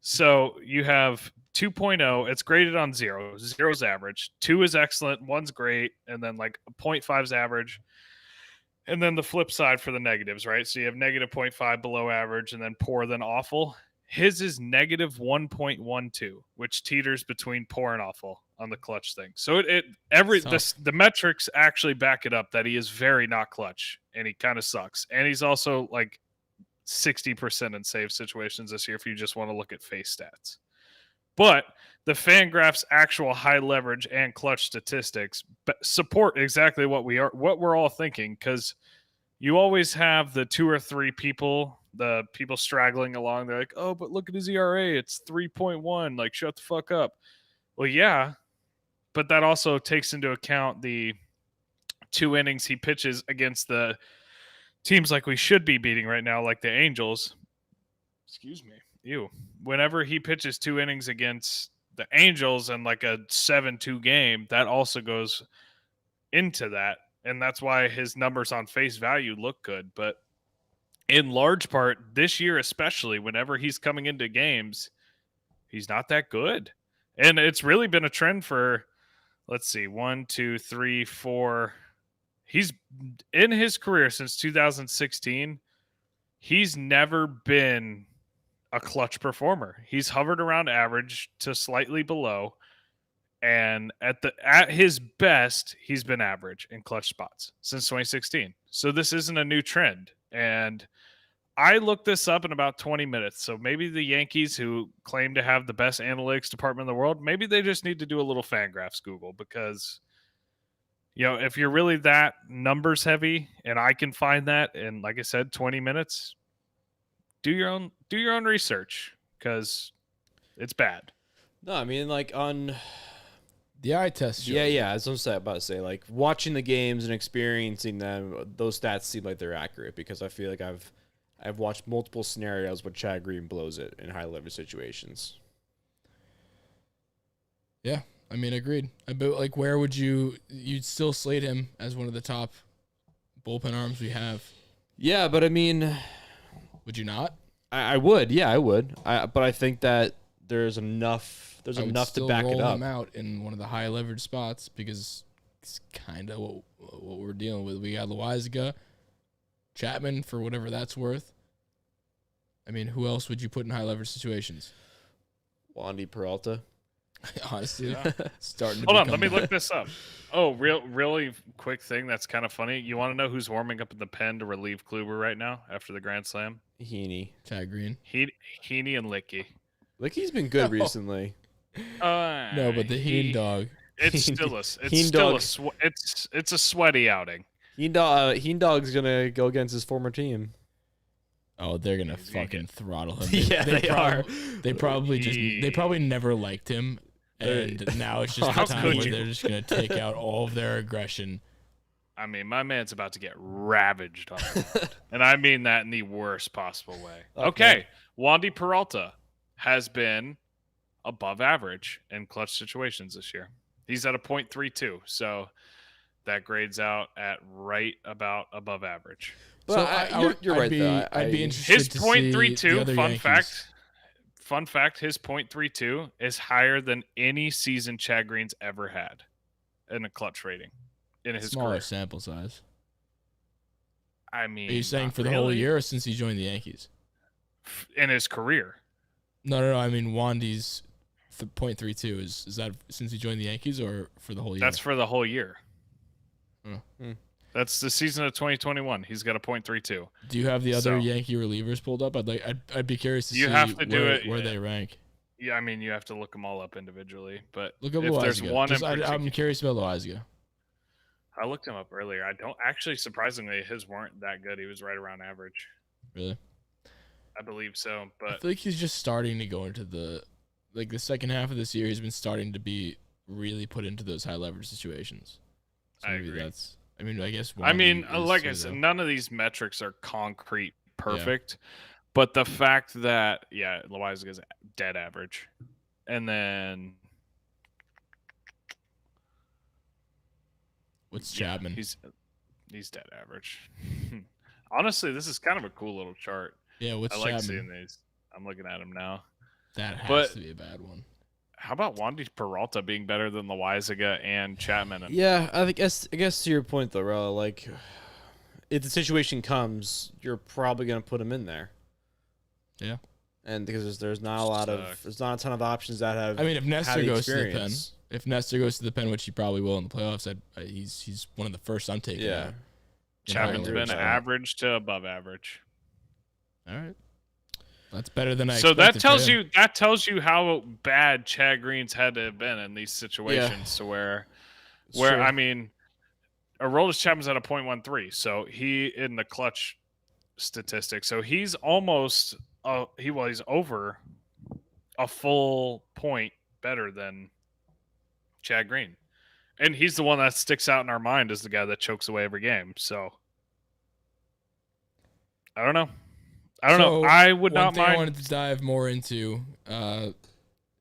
so you have 2.0. It's graded on 0. 0 is average. 2 is excellent. 1's great. And then like 0.5 is average. And then the flip side for the negatives, right? So you have negative 0.5 below average and then poor than awful. His is negative 1.12, which teeters between poor and awful on the clutch thing. So the metrics actually back it up that he is very not clutch and he kind of sucks. And he's also like 60% in save situations this year if you just want to look at face stats. But the Fangraphs actual high leverage and clutch statistics support exactly what we're all thinking, because you always have the 2 or 3 people, the people straggling along. They're like, oh, but look at his ERA. It's 3.1. Like, shut the fuck up. Well, yeah, but that also takes into account the 2 innings he pitches against the teams like we should be beating right now, like the Angels. Excuse me. Ew. Whenever he pitches 2 innings against the Angels and like a 7-2 game, that also goes into that. And that's why his numbers on face value look good. But in large part, this year especially, whenever he's coming into games, he's not that good. And it's really been a trend for, let's see, 1, 2, 3, 4. He's in his career since 2016. He's never been a clutch performer. He's hovered around average to slightly below, and at his best, he's been average in clutch spots since 2016. So this isn't a new trend. And I looked this up in about 20 minutes. So maybe the Yankees, who claim to have the best analytics department in the world, maybe they just need to do a little Fangraphs Google, because if you're really that numbers heavy, and I can find that in, like I said, 20 minutes, do your own research, because it's bad. No, I mean, like, on the eye test. Yeah. As I'm about to say, like, watching the games and experiencing them, those stats seem like they're accurate, because I feel like I've watched multiple scenarios where Chad Green blows it in high leverage situations. Yeah, I mean, agreed. But like, where would you'd still slate him as one of the top bullpen arms we have? Yeah, but I mean, would you not? I would. Yeah, I would. But I think that there's enough to back it up. Him out in one of the high leverage spots, because it's kind of what we're dealing with. We got Loaisiga, Chapman for whatever that's worth. I mean, who else would you put in high leverage situations? Wandy Peralta. Honestly, starting to Hold on, let me look this up. Oh, really quick thing that's kind of funny. You want to know who's warming up in the pen to relieve Kluber right now after the Grand Slam? Heaney. Chad Green. Heaney and Licky. Licky's been good recently. No, but the Heen dog. It's a sweaty outing. Heen dog's gonna go against his former team. Oh, they're gonna fucking throttle him. They are. They probably never liked him, and now it's just the time where they're just gonna take out all of their aggression. I mean, my man's about to get ravaged on it. And I mean that in the worst possible way. Okay. Wandy Peralta has been above average in clutch situations this year. He's at a 0.32, so that grades out at right about above average. But so you're right, though. I'd be interested his to see the 0.32, other fun fact, his 0.32 is higher than any season Chad Green's ever had in a clutch rating in his smaller career. sample size. I mean, are you saying for the whole year, or since he joined the Yankees? In his career. No. I mean, Wandy's 0.32 is that since he joined the Yankees, or for the whole year? That's for the whole year. Hmm. That's the season of 2021. He's got a 0.32. Do you have the other Yankee relievers pulled up? I'd be curious to see where they rank. Yeah, I mean, you have to look them all up individually. But look up if there's one I'm curious about Loaisiga. I looked him up earlier. I don't actually, surprisingly, his weren't that good. He was right around average. Really? I believe so. But I feel like he's just starting to go into the second half of this year. He's been starting to be really put into those high leverage situations. So I agree. I guess. Like I said, none of these metrics are concrete perfect, but the fact that Loaisiga is dead average, and then what's Chapman? He's dead average. Honestly, this is kind of a cool little chart. Yeah, what's I like Chapman? seeing these. I'm looking at them now. That has to be a bad one. How about Wandy Peralta being better than Loaisiga and Chapman? Yeah, I guess to your point though, Rel, like if the situation comes, you're probably going to put him in there. Yeah. And because there's not a ton of options that have. I mean, if Nestor goes to the pen, experience. if Nestor goes to the pen, which he probably will in the playoffs, he's one of the first I'm taking. Yeah. out. Chapman's Yeah. been average to above average. All right. That's better than I So that expected for him. tells you how bad Chad Green's had to have been in these situations to where It's true. I mean, Aroldis Chapman's at a .13, so he in the clutch statistic, so he's almost he's over a full point better than Chad Green, and he's the one that sticks out in our mind as the guy that chokes away every game. So I don't know. So, I would one not thing I mind. wanted to dive more into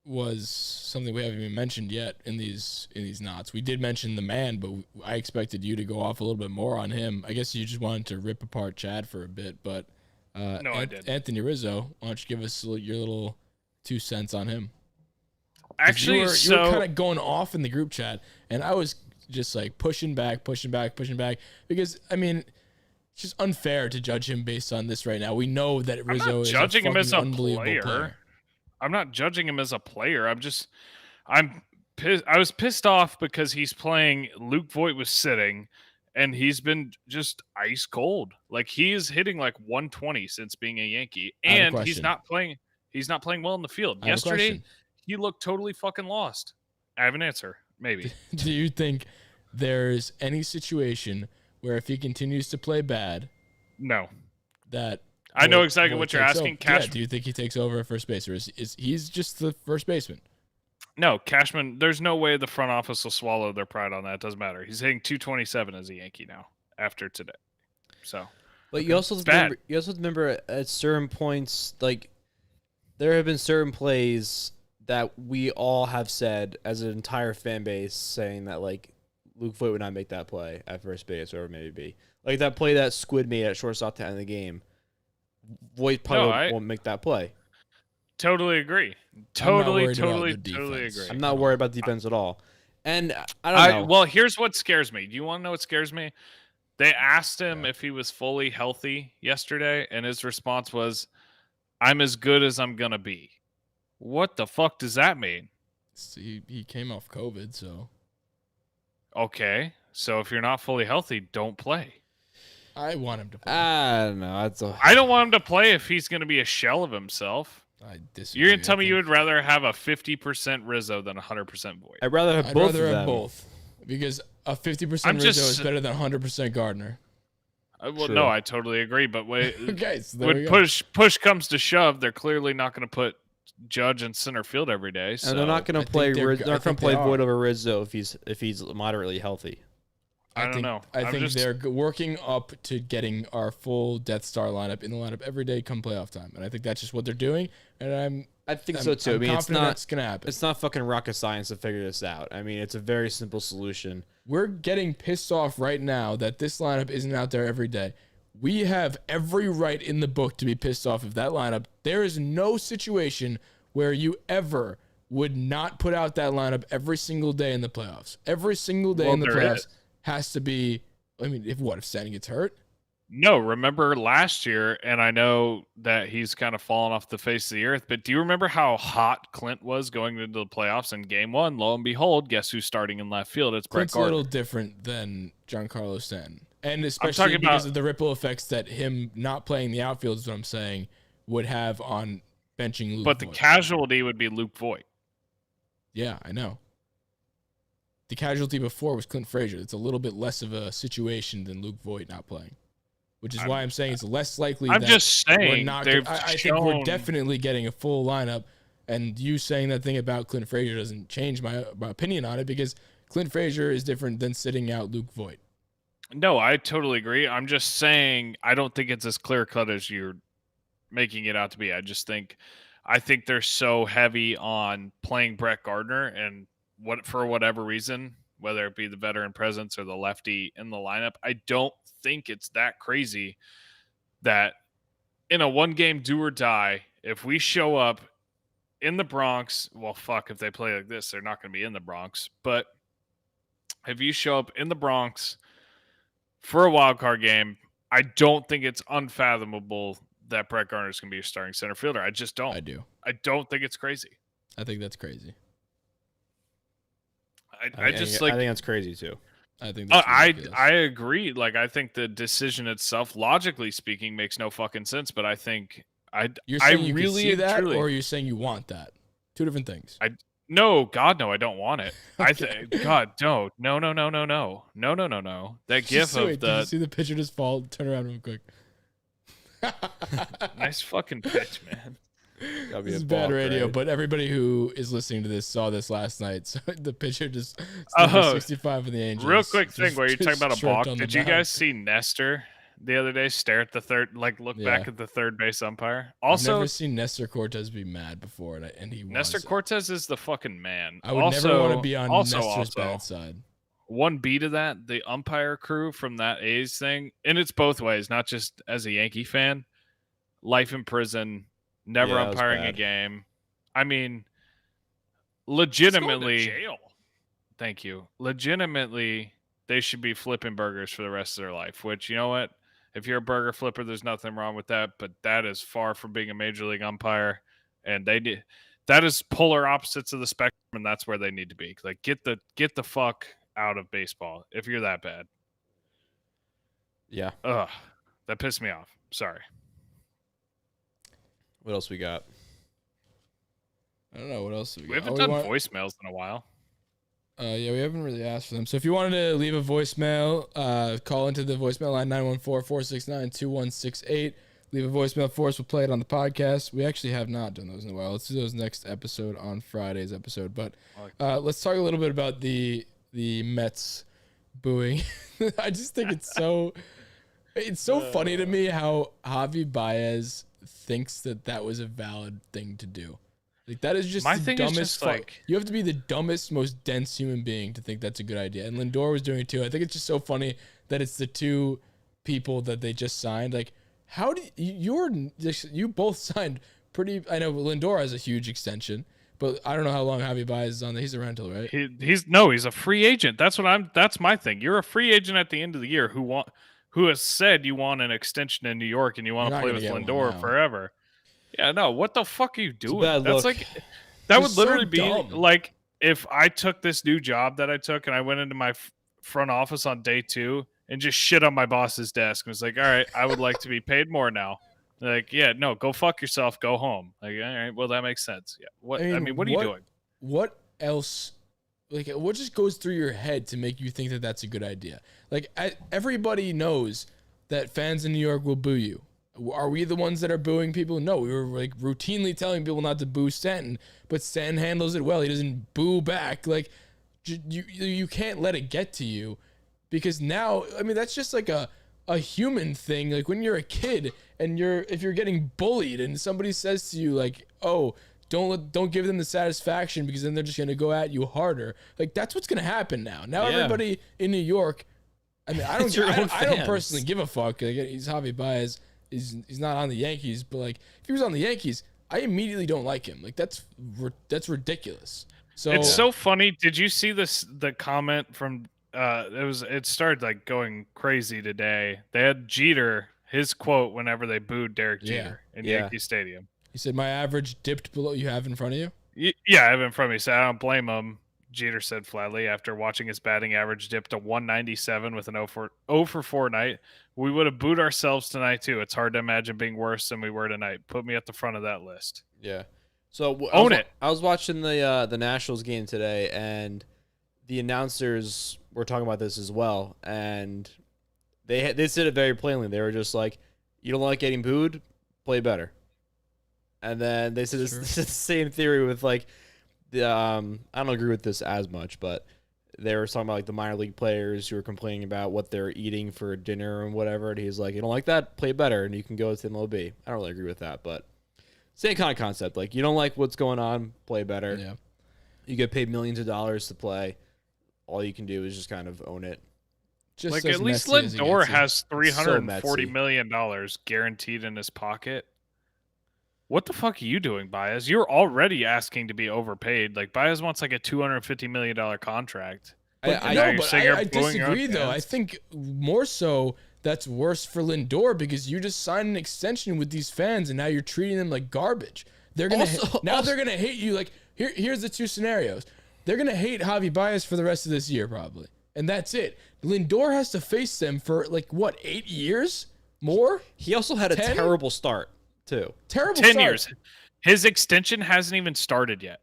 was something we haven't even mentioned yet in these knots. We did mention the man, but I expected you to go off a little bit more on him. I guess you just wanted to rip apart Chad for a bit, but No, I did. Anthony Rizzo, why don't you give us your little 2 cents on him? 'Cause Actually, you were so kind of going off in the group chat, and I was just like pushing back, because I mean, it's just unfair to judge him based on this right now. We know that Rizzo is judging him as a unbelievable player. I'm not judging him as a player. I'm pissed. I was pissed off because he's playing. Luke Voigt was sitting, and he's been just ice cold. Like he is hitting like 120 since being a Yankee, I have a and he's question. not playing. He's not playing well in the field. I have a Yesterday, question. he looked totally fucking lost. I have an answer. Maybe. Do you think there's any situation where if he continues to play bad, No. that I know Voigt- exactly Voigt what you're takes asking. over? Yeah, Cash. do you think he takes over at first base, or is he's just the first baseman? No, Cashman. There's no way the front office will swallow their pride on that. It doesn't matter. He's hitting 227 as a Yankee now after today. So But you also bad. remember at certain points, like there have been certain plays that we all have said as an entire fan base saying that like Luke Voigt would not make that play at first base, or maybe like that play that Squid made at shortstop to end the game. Voigt probably won't make that play. totally agree. worried about Totally the agree. defense. I'm not worried about defense at all. And I don't know. Well, here's what scares me. Do you want to know what scares me? They asked him if he was fully healthy yesterday, and his response was, "I'm as good as I'm gonna be." What the fuck does that mean? He came off COVID, so Okay, so if you're not fully healthy, don't play. I want him to play. I don't know. That's a, I don't want him to play if he's gonna be a shell of himself. I disagree. You're gonna tell I me you think- would rather have a 50% Rizzo than 100% Void? I'd rather have I'd both rather of have them. both, because a 50% I'm Rizzo just- is better than 100% Gardner. Well, True. no, I totally agree. But wait, Okay, so there we when go. push comes to shove, they're clearly not going to put Judge in center field every day. So And they're not going I to play. think they're- They're I not going think to play they are. Void over Rizzo if he's moderately healthy. I don't think, know. I I'm think just- they're working up to getting our full Death Star lineup in the lineup every day come playoff time, and I think that's just what they're doing. And I think I'm so too. I'm I mean, it's confident not. that's gonna happen. It's not fucking rocket science to figure this out. I mean, it's a very simple solution. We're getting pissed off right now that this lineup isn't out there every day. We have every right in the book to be pissed off of that lineup. There is no situation where you ever would not put out that lineup every single day in the playoffs. Every single day Well, in the there playoffs is. has to be. I mean, if Stanton gets hurt, No, remember last year, and I know that he's kind of fallen off the face of the earth, but do you remember how hot Clint was going into the playoffs in game one? Lo and behold, guess who's starting in left field? It's Brett Clint's a Gardner. little different than Giancarlo Stanton, and especially talking because about- of the ripple effects that him not playing the outfield is what I'm saying would have on benching Luke. But the Voigt. casualty would be Luke Voigt. Yeah, I know. The casualty before was Clint Frazier. It's a little bit less of a situation than Luke Voigt not playing, which is why I'm saying it's less likely. I'm that just we're saying, not. they've I think we're shown- definitely getting a full lineup, and you saying that thing about Clint Frazier doesn't change my opinion on it, because Clint Frazier is different than sitting out Luke Voigt. No, I totally agree. I'm just saying I don't think it's as clear cut as you're making it out to be. I think they're so heavy on playing Brett Gardner, and for whatever reason, whether it be the veteran presence or the lefty in the lineup, I don't think it's that crazy that in a one game do or die, if we show up in the Bronx, well, fuck, if they play like this, they're not going to be in the Bronx. But if you show up in the Bronx for a wild card game I don't think it's unfathomable that Brett Gardner's going to be your starting center fielder. I just don't. I do. I don't think it's crazy. I think that's crazy. I just I think that's crazy too. I think that's ridiculous. I agree. Like, I think the decision itself, logically speaking, makes no fucking sense. But I think You're saying you really can see that, truly, or you're saying you want that? Two different things. no, God, no, I don't want it. I Okay. think, God, no. That gif Wait, of did you the see the pitcher just fall? Turn around real quick. nice fucking pitch, man. That'd be This a is bad balk, radio, right? but everybody who is listening to this saw this last night. So the pitcher just Oh, 65 for the Angels. Real quick thing just- where you're talking just about a tripped balk. on the Did you mound. guys see Nestor the other day stare at the third, like look back Yeah. at the third base umpire? I've Also, never seen Nestor Cortez be mad before, and he Nestor was. Cortez is the fucking man. I would also, never want to be on also, Nestor's bad side. One B to that, the umpire crew from that A's thing, and it's both ways, not just as a Yankee fan. Life in prison, never Yeah, that was umpiring a bad. game. I mean, legitimately, thank you. Legitimately, they should be flipping burgers for the rest of their life, which, you know what? If you're a burger flipper, there's nothing wrong with that, but that is far from being a major league umpire. And that is polar opposites of the spectrum, and that's where they need to be. Like, get the fuck out of baseball if you're that bad. Yeah. Ugh. That pissed me off. Sorry. What else we got? I don't know what else we We got. haven't Oh, done want- voicemails in a while. Yeah, we haven't really asked for them. So if you wanted to leave a voicemail, call into the voicemail line 914-469-2168. Leave a voicemail for us. We'll play it on the podcast. We actually have not done those in a while. Let's do those next episode on Friday's episode. But let's talk a little bit about the Mets booing. I just think it's so funny to me how Javi Baez thinks that was a valid thing to do. Like, that is just My the thing is dumbest just, like- you have to be the dumbest, most dense human being to think that's a good idea. And Lindor was doing it too. I think it's just so funny that it's the two people that they just signed. Like, how do you both signed pretty? I know Lindor has a huge extension, but I don't know how long Javi Baez is on there. He's a rental, right? He's a free agent. That's my thing. You're a free agent at the end of the year who has said you want an extension in New York and you want You're to not play with gonna get one Lindor now. forever. Yeah, no, what the fuck are you doing? bad That's look. like that would It's so literally be dumb. like if I took this new job that I took and I went into my front office on day 2 and just shit on my boss's desk and was like, "All right, I would like to be paid more now." They're like, "Yeah, no, go fuck yourself, go home." Like, all right, well that makes sense. Yeah. What I mean, what are you doing? What else? Like, what just goes through your head to make you think that that's a good idea? Like, everybody knows that fans in New York will boo you. Are we the ones that are booing people? No, we were like routinely telling people not to boo Stanton, but Stanton handles it well. He doesn't boo back. Like, you can't let it get to you, because now, I mean, that's just like a human thing. Like, when you're a kid and if you're getting bullied and somebody says to you like, "Oh, don't give them the satisfaction because then they're just gonna go at you harder." Like, that's what's gonna happen now. Now Yeah. everybody in New York. I mean, It's your own I don't fans. personally give a fuck. Like, he's Javi Baez. He's not on the Yankees, but like, if he was on the Yankees, I immediately don't like him. Like, that's ridiculous. So It's so funny. Did you see the comment from it started like going crazy today. They had Jeter, his quote whenever they booed Derek Jeter in Yeah. Yankee Stadium. he said, "My average dipped below." You have in front of you. Yeah, I have it in front of me, so I don't blame him. Jeter said flatly after watching his batting average dip to 197 with an 0 for 4 night. "We would have booed ourselves tonight too. It's hard to imagine being worse than we were tonight. Put me at the front of that list." Yeah. So Own it. I was watching the Nationals game today, and the announcers were talking about this as well, and they said it very plainly. They were just like, "You don't like getting booed? Play better." And then they said Sure. this is the same theory with like the I don't agree with this as much, but they were talking about like the minor league players who were complaining about what they're eating for dinner and whatever. And he's like, "You don't like that? Play better, and you can go to MLB." I don't really agree with that, but same kind of concept. Like, you don't like what's going on, play better. Yeah. You get paid millions of dollars to play. All you can do is just kind of own it. Just Like, as at least messy as it Lindor gets you. has $340 messy. million guaranteed in his pocket. What the fuck are you doing, Baez? You're already asking to be overpaid. Like, Baez wants like a $250 million contract. But I now no, you're but saying you're I booing your own disagree though. I fans? think more so that's worse for Lindor because you just signed an extension with these fans and now you're treating them like garbage. They're gonna they're gonna hate you. Like here's the two scenarios. They're gonna hate Javi Baez for the rest of this year probably, and that's it. Lindor has to face them for like what 8 years more. He also had a 10? terrible start too. Terrible 10 start. years. His extension hasn't even started yet.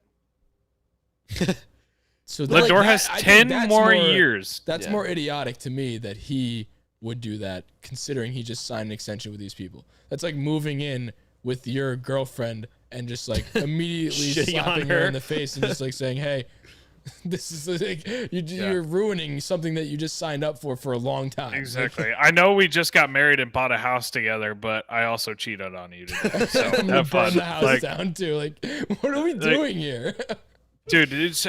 So Lindor has I think 10 that's more years. That's Yeah. more idiotic to me that he would do that, considering he just signed an extension with these people. That's like moving in with your girlfriend and just like immediately Shitting on slapping her her. in the face and just like saying, "Hey, this is like you're ruining something that you just signed up for a long time." Exactly. I know we just got married and bought a house together, but I also cheated on you today. So I'm gonna have burn fun. the house Like, down too. Like, what are we doing here? dude, it's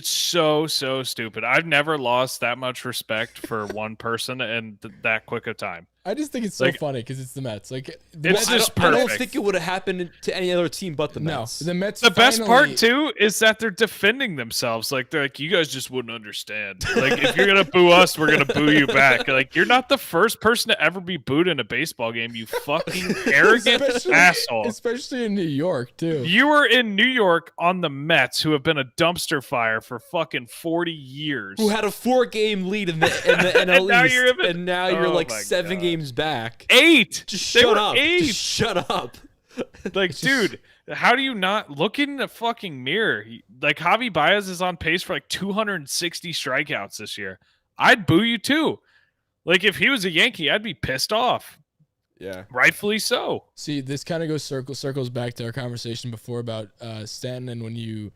so stupid. I've never lost that much respect for one person in that quick of time. I just think it's so Like- funny because it's the Mets. Like, the It's Mets, just I don't perfect. think it would have happened to any other team but the no, Mets. the Mets. The best finally- part too is that they're defending themselves. Like they're like, you guys just wouldn't understand. Like if you're gonna boo us, we're gonna boo you back. Like you're not the first person to ever be booed in a baseball game. You fucking arrogant asshole. Especially in New York too. You were in New York on the Mets, who have been a dumpster fire for fucking 40 years. Who had a 4-game lead in the NL And now East, you're even- and now you're Oh like my 7 God. games back. 8. Just They shut were up. 8. Just shut up. Like, dude, how do you not look in the fucking mirror? Like, Javi Baez is on pace for like 260 strikeouts this year. I'd boo you too. Like, if he was a Yankee, I'd be pissed off. Yeah. Rightfully so. See, this kind of goes circles back to our conversation before about Stanton and when you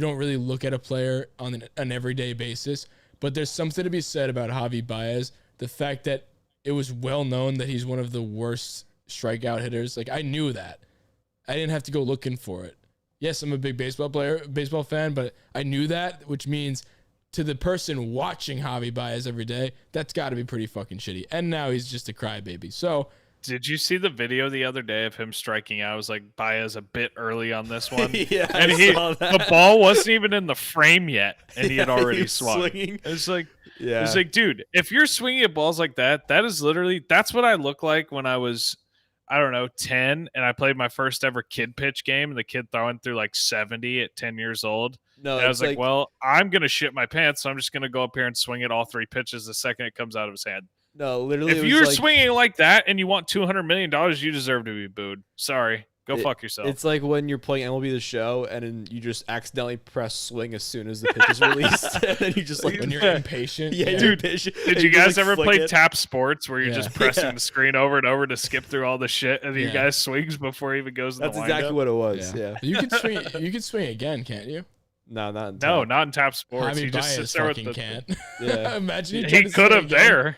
don't really look at a player on an everyday basis. But there's something to be said about Javi Baez. The fact that it was well known that he's one of the worst strikeout hitters. Like I knew that. I didn't have to go looking for it. Yes, I'm a big baseball fan, but I knew that, which means to the person watching Javi Baez every day, that's got to be pretty fucking shitty. And now he's just a crybaby. So Did you see the video the other day of him striking out? It was like Baez a bit early on this one. Yeah, And I saw that. the ball wasn't even in the frame yet, and he had Yeah, already was swung. swinging. It's like, Yeah. It's like, dude, if you're swinging at balls like that, that is literally, that's what I look like when I was, I don't know, 10, and I played my first ever kid pitch game, and the kid throwing through like 70 at 10 years old. No, And I was it's like, well, I'm going to shit my pants, so I'm just going to go up here and swing it all 3 pitches the second it comes out of his hand. no, literally. If it was you're like, swinging like that and you want $200 million, you deserve to be booed. Sorry. Go fuck yourself. It's like when you're playing MLB The Show and then you just accidentally press swing as soon as the pitch is released, and then you just like when you're impatient, yeah, yeah. you're impatient, Did and you just, guys like, ever flick play it. Tap Sports where you're Yeah. just pressing Yeah. the screen over and over to skip through all the shit, and the Yeah. guy swings before he even goes in That's the exactly windup? what it was. Yeah. You could swing. You could swing again, can't you? No, not in No, Tap. not in Tap Sports. Javi He just Baez sits there with fucking the. can't. Yeah. Imagine He tried to could swing have again. there.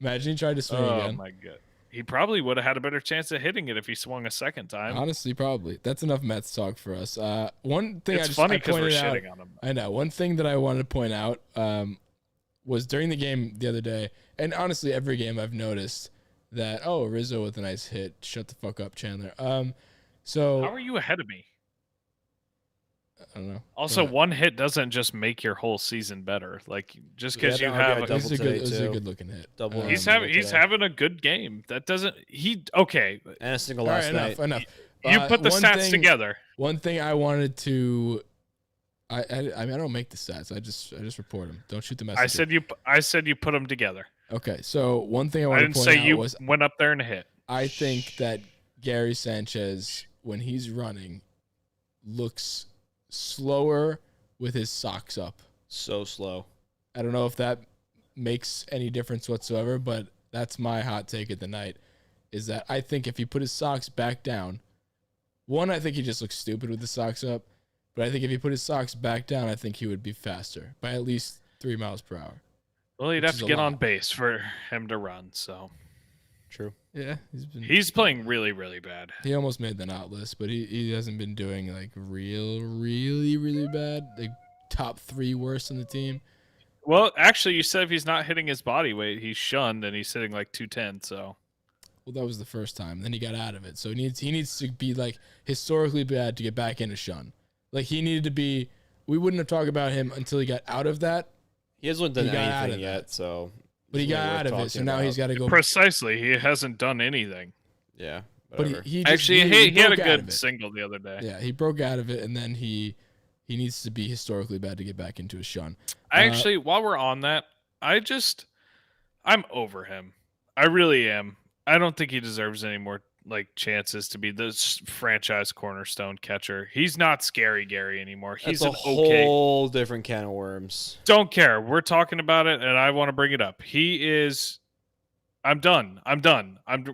Imagine he tried to swing Oh again. my god. He probably would have had a better chance of hitting it if he swung a second time. Honestly, probably. That's enough Mets talk for us. One thing It's I funny because we're pointed out. shitting on him. I know. One thing that I wanted to point out was during the game the other day, and honestly, every game I've noticed that Rizzo with a nice hit. Shut the fuck up, Chandler. So How are you ahead of me? I don't know. Also, But one hit doesn't just make your whole season better. Like just because Yeah, you no, I have, got a, this is a double good. today, This is a too. good looking hit. Double. he's Um, having a good game. That doesn't he? Okay, and a single All last right, night. enough. you put the one stats thing- together. One thing I wanted to. I mean I don't make the stats. I just report them. Don't shoot the messenger. I said you put them together. Okay, so one thing I I wanted didn't to point say out you was went up there and hit. I think that Gary Sanchez, when he's running, looks slower with his socks up. So slow. I don't know if that makes any difference whatsoever, but that's my hot take of the night, is that I think if he put his socks back down, one, I think he just looks stupid with the socks up, but I think if he put his socks back down, I think he would be faster by at least 3 miles per hour. Well, he'd Which have is to a get on lot. base for him to run. So True. Yeah, he's playing really, really bad. he almost made the not list, but he hasn't been doing like really bad, like top 3 worst on the team. Well, actually, you said if he's not hitting his body weight, he's shunned, and he's sitting like 210. So Well, that was the first time. Then he got out of it, so he needs to be like historically bad to get back into shun. Like he needed to be. We wouldn't have talked about him until he got out of that. He hasn't done He got out anything of yet, so but he Isn't it got worth out of it, talking so now he's about? got to go. Precisely, he hasn't done anything. Yeah, But whatever. he just, Actually, he had a broke out of good it. single the other day. Yeah, he broke out of it, and then he needs to be historically bad to get back into a shun. I actually, while we're on that, I'm over him. I really am. I don't think he deserves any more chances to be this franchise cornerstone catcher. He's not Scary Gary anymore. He's That's a an okay. whole different can of worms. Don't care. We're talking about it, and I want to bring it up. He is. I'm done. I'm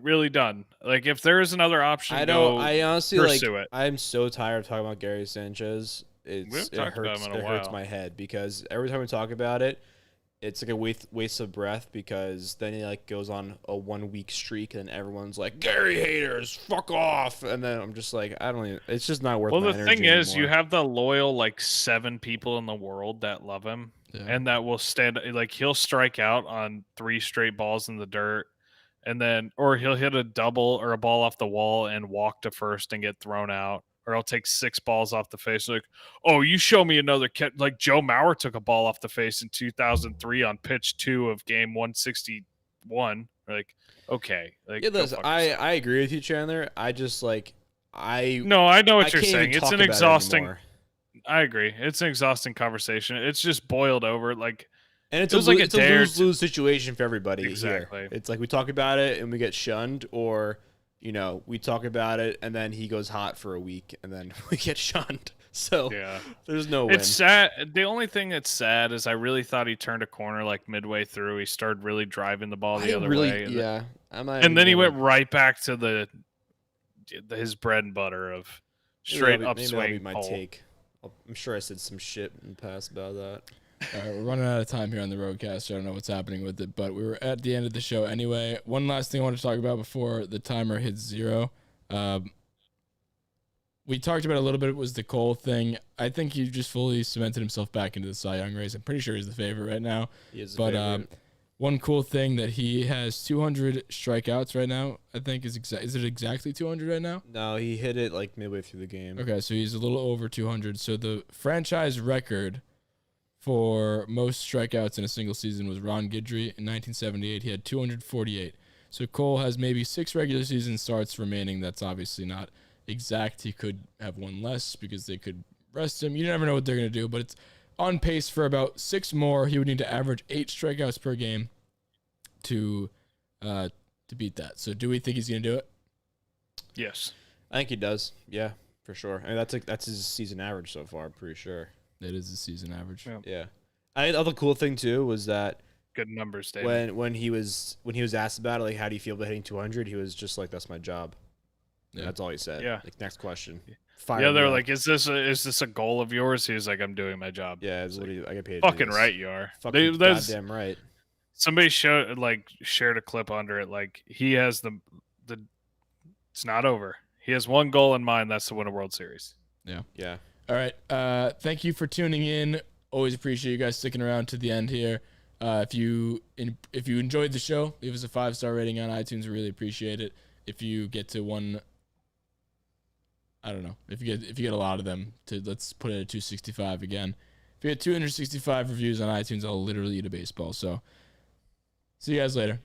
really done. Like, if there is another option, I honestly pursue it. I'm so tired of talking about Gary Sanchez. It haven't talked about hurts. him in a It hurts while. my head because every time we talk about it, it's like a waste of breath because then he goes on a 1 week streak and everyone's like Gary haters, fuck off, and then I'm just like I don't even. It's just not worth. Well, my the energy thing is, you anymore. have the loyal 7 people in the world that love him. Yeah. And that will stand he'll strike out on 3 straight balls in the dirt, and then or he'll hit a double or a ball off the wall and walk to first and get thrown out, or he'll take 6 balls off the face. Like, oh, you show me another catch. Like Joe Mauer took a ball off the face in 2003 on pitch 2 of game 161. Like, okay, Yeah, go listen, fuck I yourself. agree with you, Chandler. I just I No, I know I what you're can't saying. even It's talk an about it exhausting. anymore. I agree. It's an exhausting conversation. It's just boiled over. And it's It was like a it's a day or lose-lose situation for everybody Exactly. here. It's like we talk about it and we get shunned, or we talk about it and then he goes hot for a week and then we get shunned. So Yeah. there's no win. It's sad. The only thing that's sad is I really thought he turned a corner midway through. He started really driving the ball the other way. Yeah. And then he went right back to his bread and butter of straight Maybe that'll upswing. be my pole. take. I'm sure I said some shit in the past about that. All right, we're running out of time here on the Roadcast. I don't know what's happening with it, but we were at the end of the show anyway. One last thing I want to talk about before the timer hits 0. We talked about a little bit. It was the Cole thing. I think he just fully cemented himself back into the Cy Young race. I'm pretty sure he's the favorite right now. He is a But favorite. one cool thing that he has 200 strikeouts right now. I think is it exactly 200 right now? No, he hit it midway through the game. Okay, so he's a little over 200. So the franchise record for most strikeouts in a single season was Ron Guidry in 1978. He had 248. So Cole has maybe 6 regular season starts remaining. That's obviously not exact. He could have one less because they could rest him. You never know what they're going to do, but it's on pace for about 6 more. He would need to average 8 strikeouts per game to beat that. So do we think he's going to do it? Yes. I think he does. Yeah, for sure. I mean, that's his season average so far. I'm pretty sure. It is the season average. Yeah. Yeah. I think the other cool thing too was that Good numbers, David. when he was asked about it, how do you feel about hitting 200? He was just like, "That's my job." Yeah. That's all he said. Yeah. Next question. Yeah, they're me up. like, "Is this a goal of yours?" He was like, "I'm doing my job." Yeah, it's literally, I get paid. to do Fucking this. right, you are. Fucking There's goddamn right. somebody shared a clip under it. He has the. It's not over. He has one goal in mind. That's to win a World Series. Yeah. All right. Thank you for tuning in. Always appreciate you guys sticking around to the end here. If you enjoyed the show, leave us a 5-star rating on iTunes. We really appreciate it. If you get to one, I don't know. If you get a lot of them, let's put it at 265 again. If you get 265 reviews on iTunes, I'll literally eat a baseball. So, see you guys later.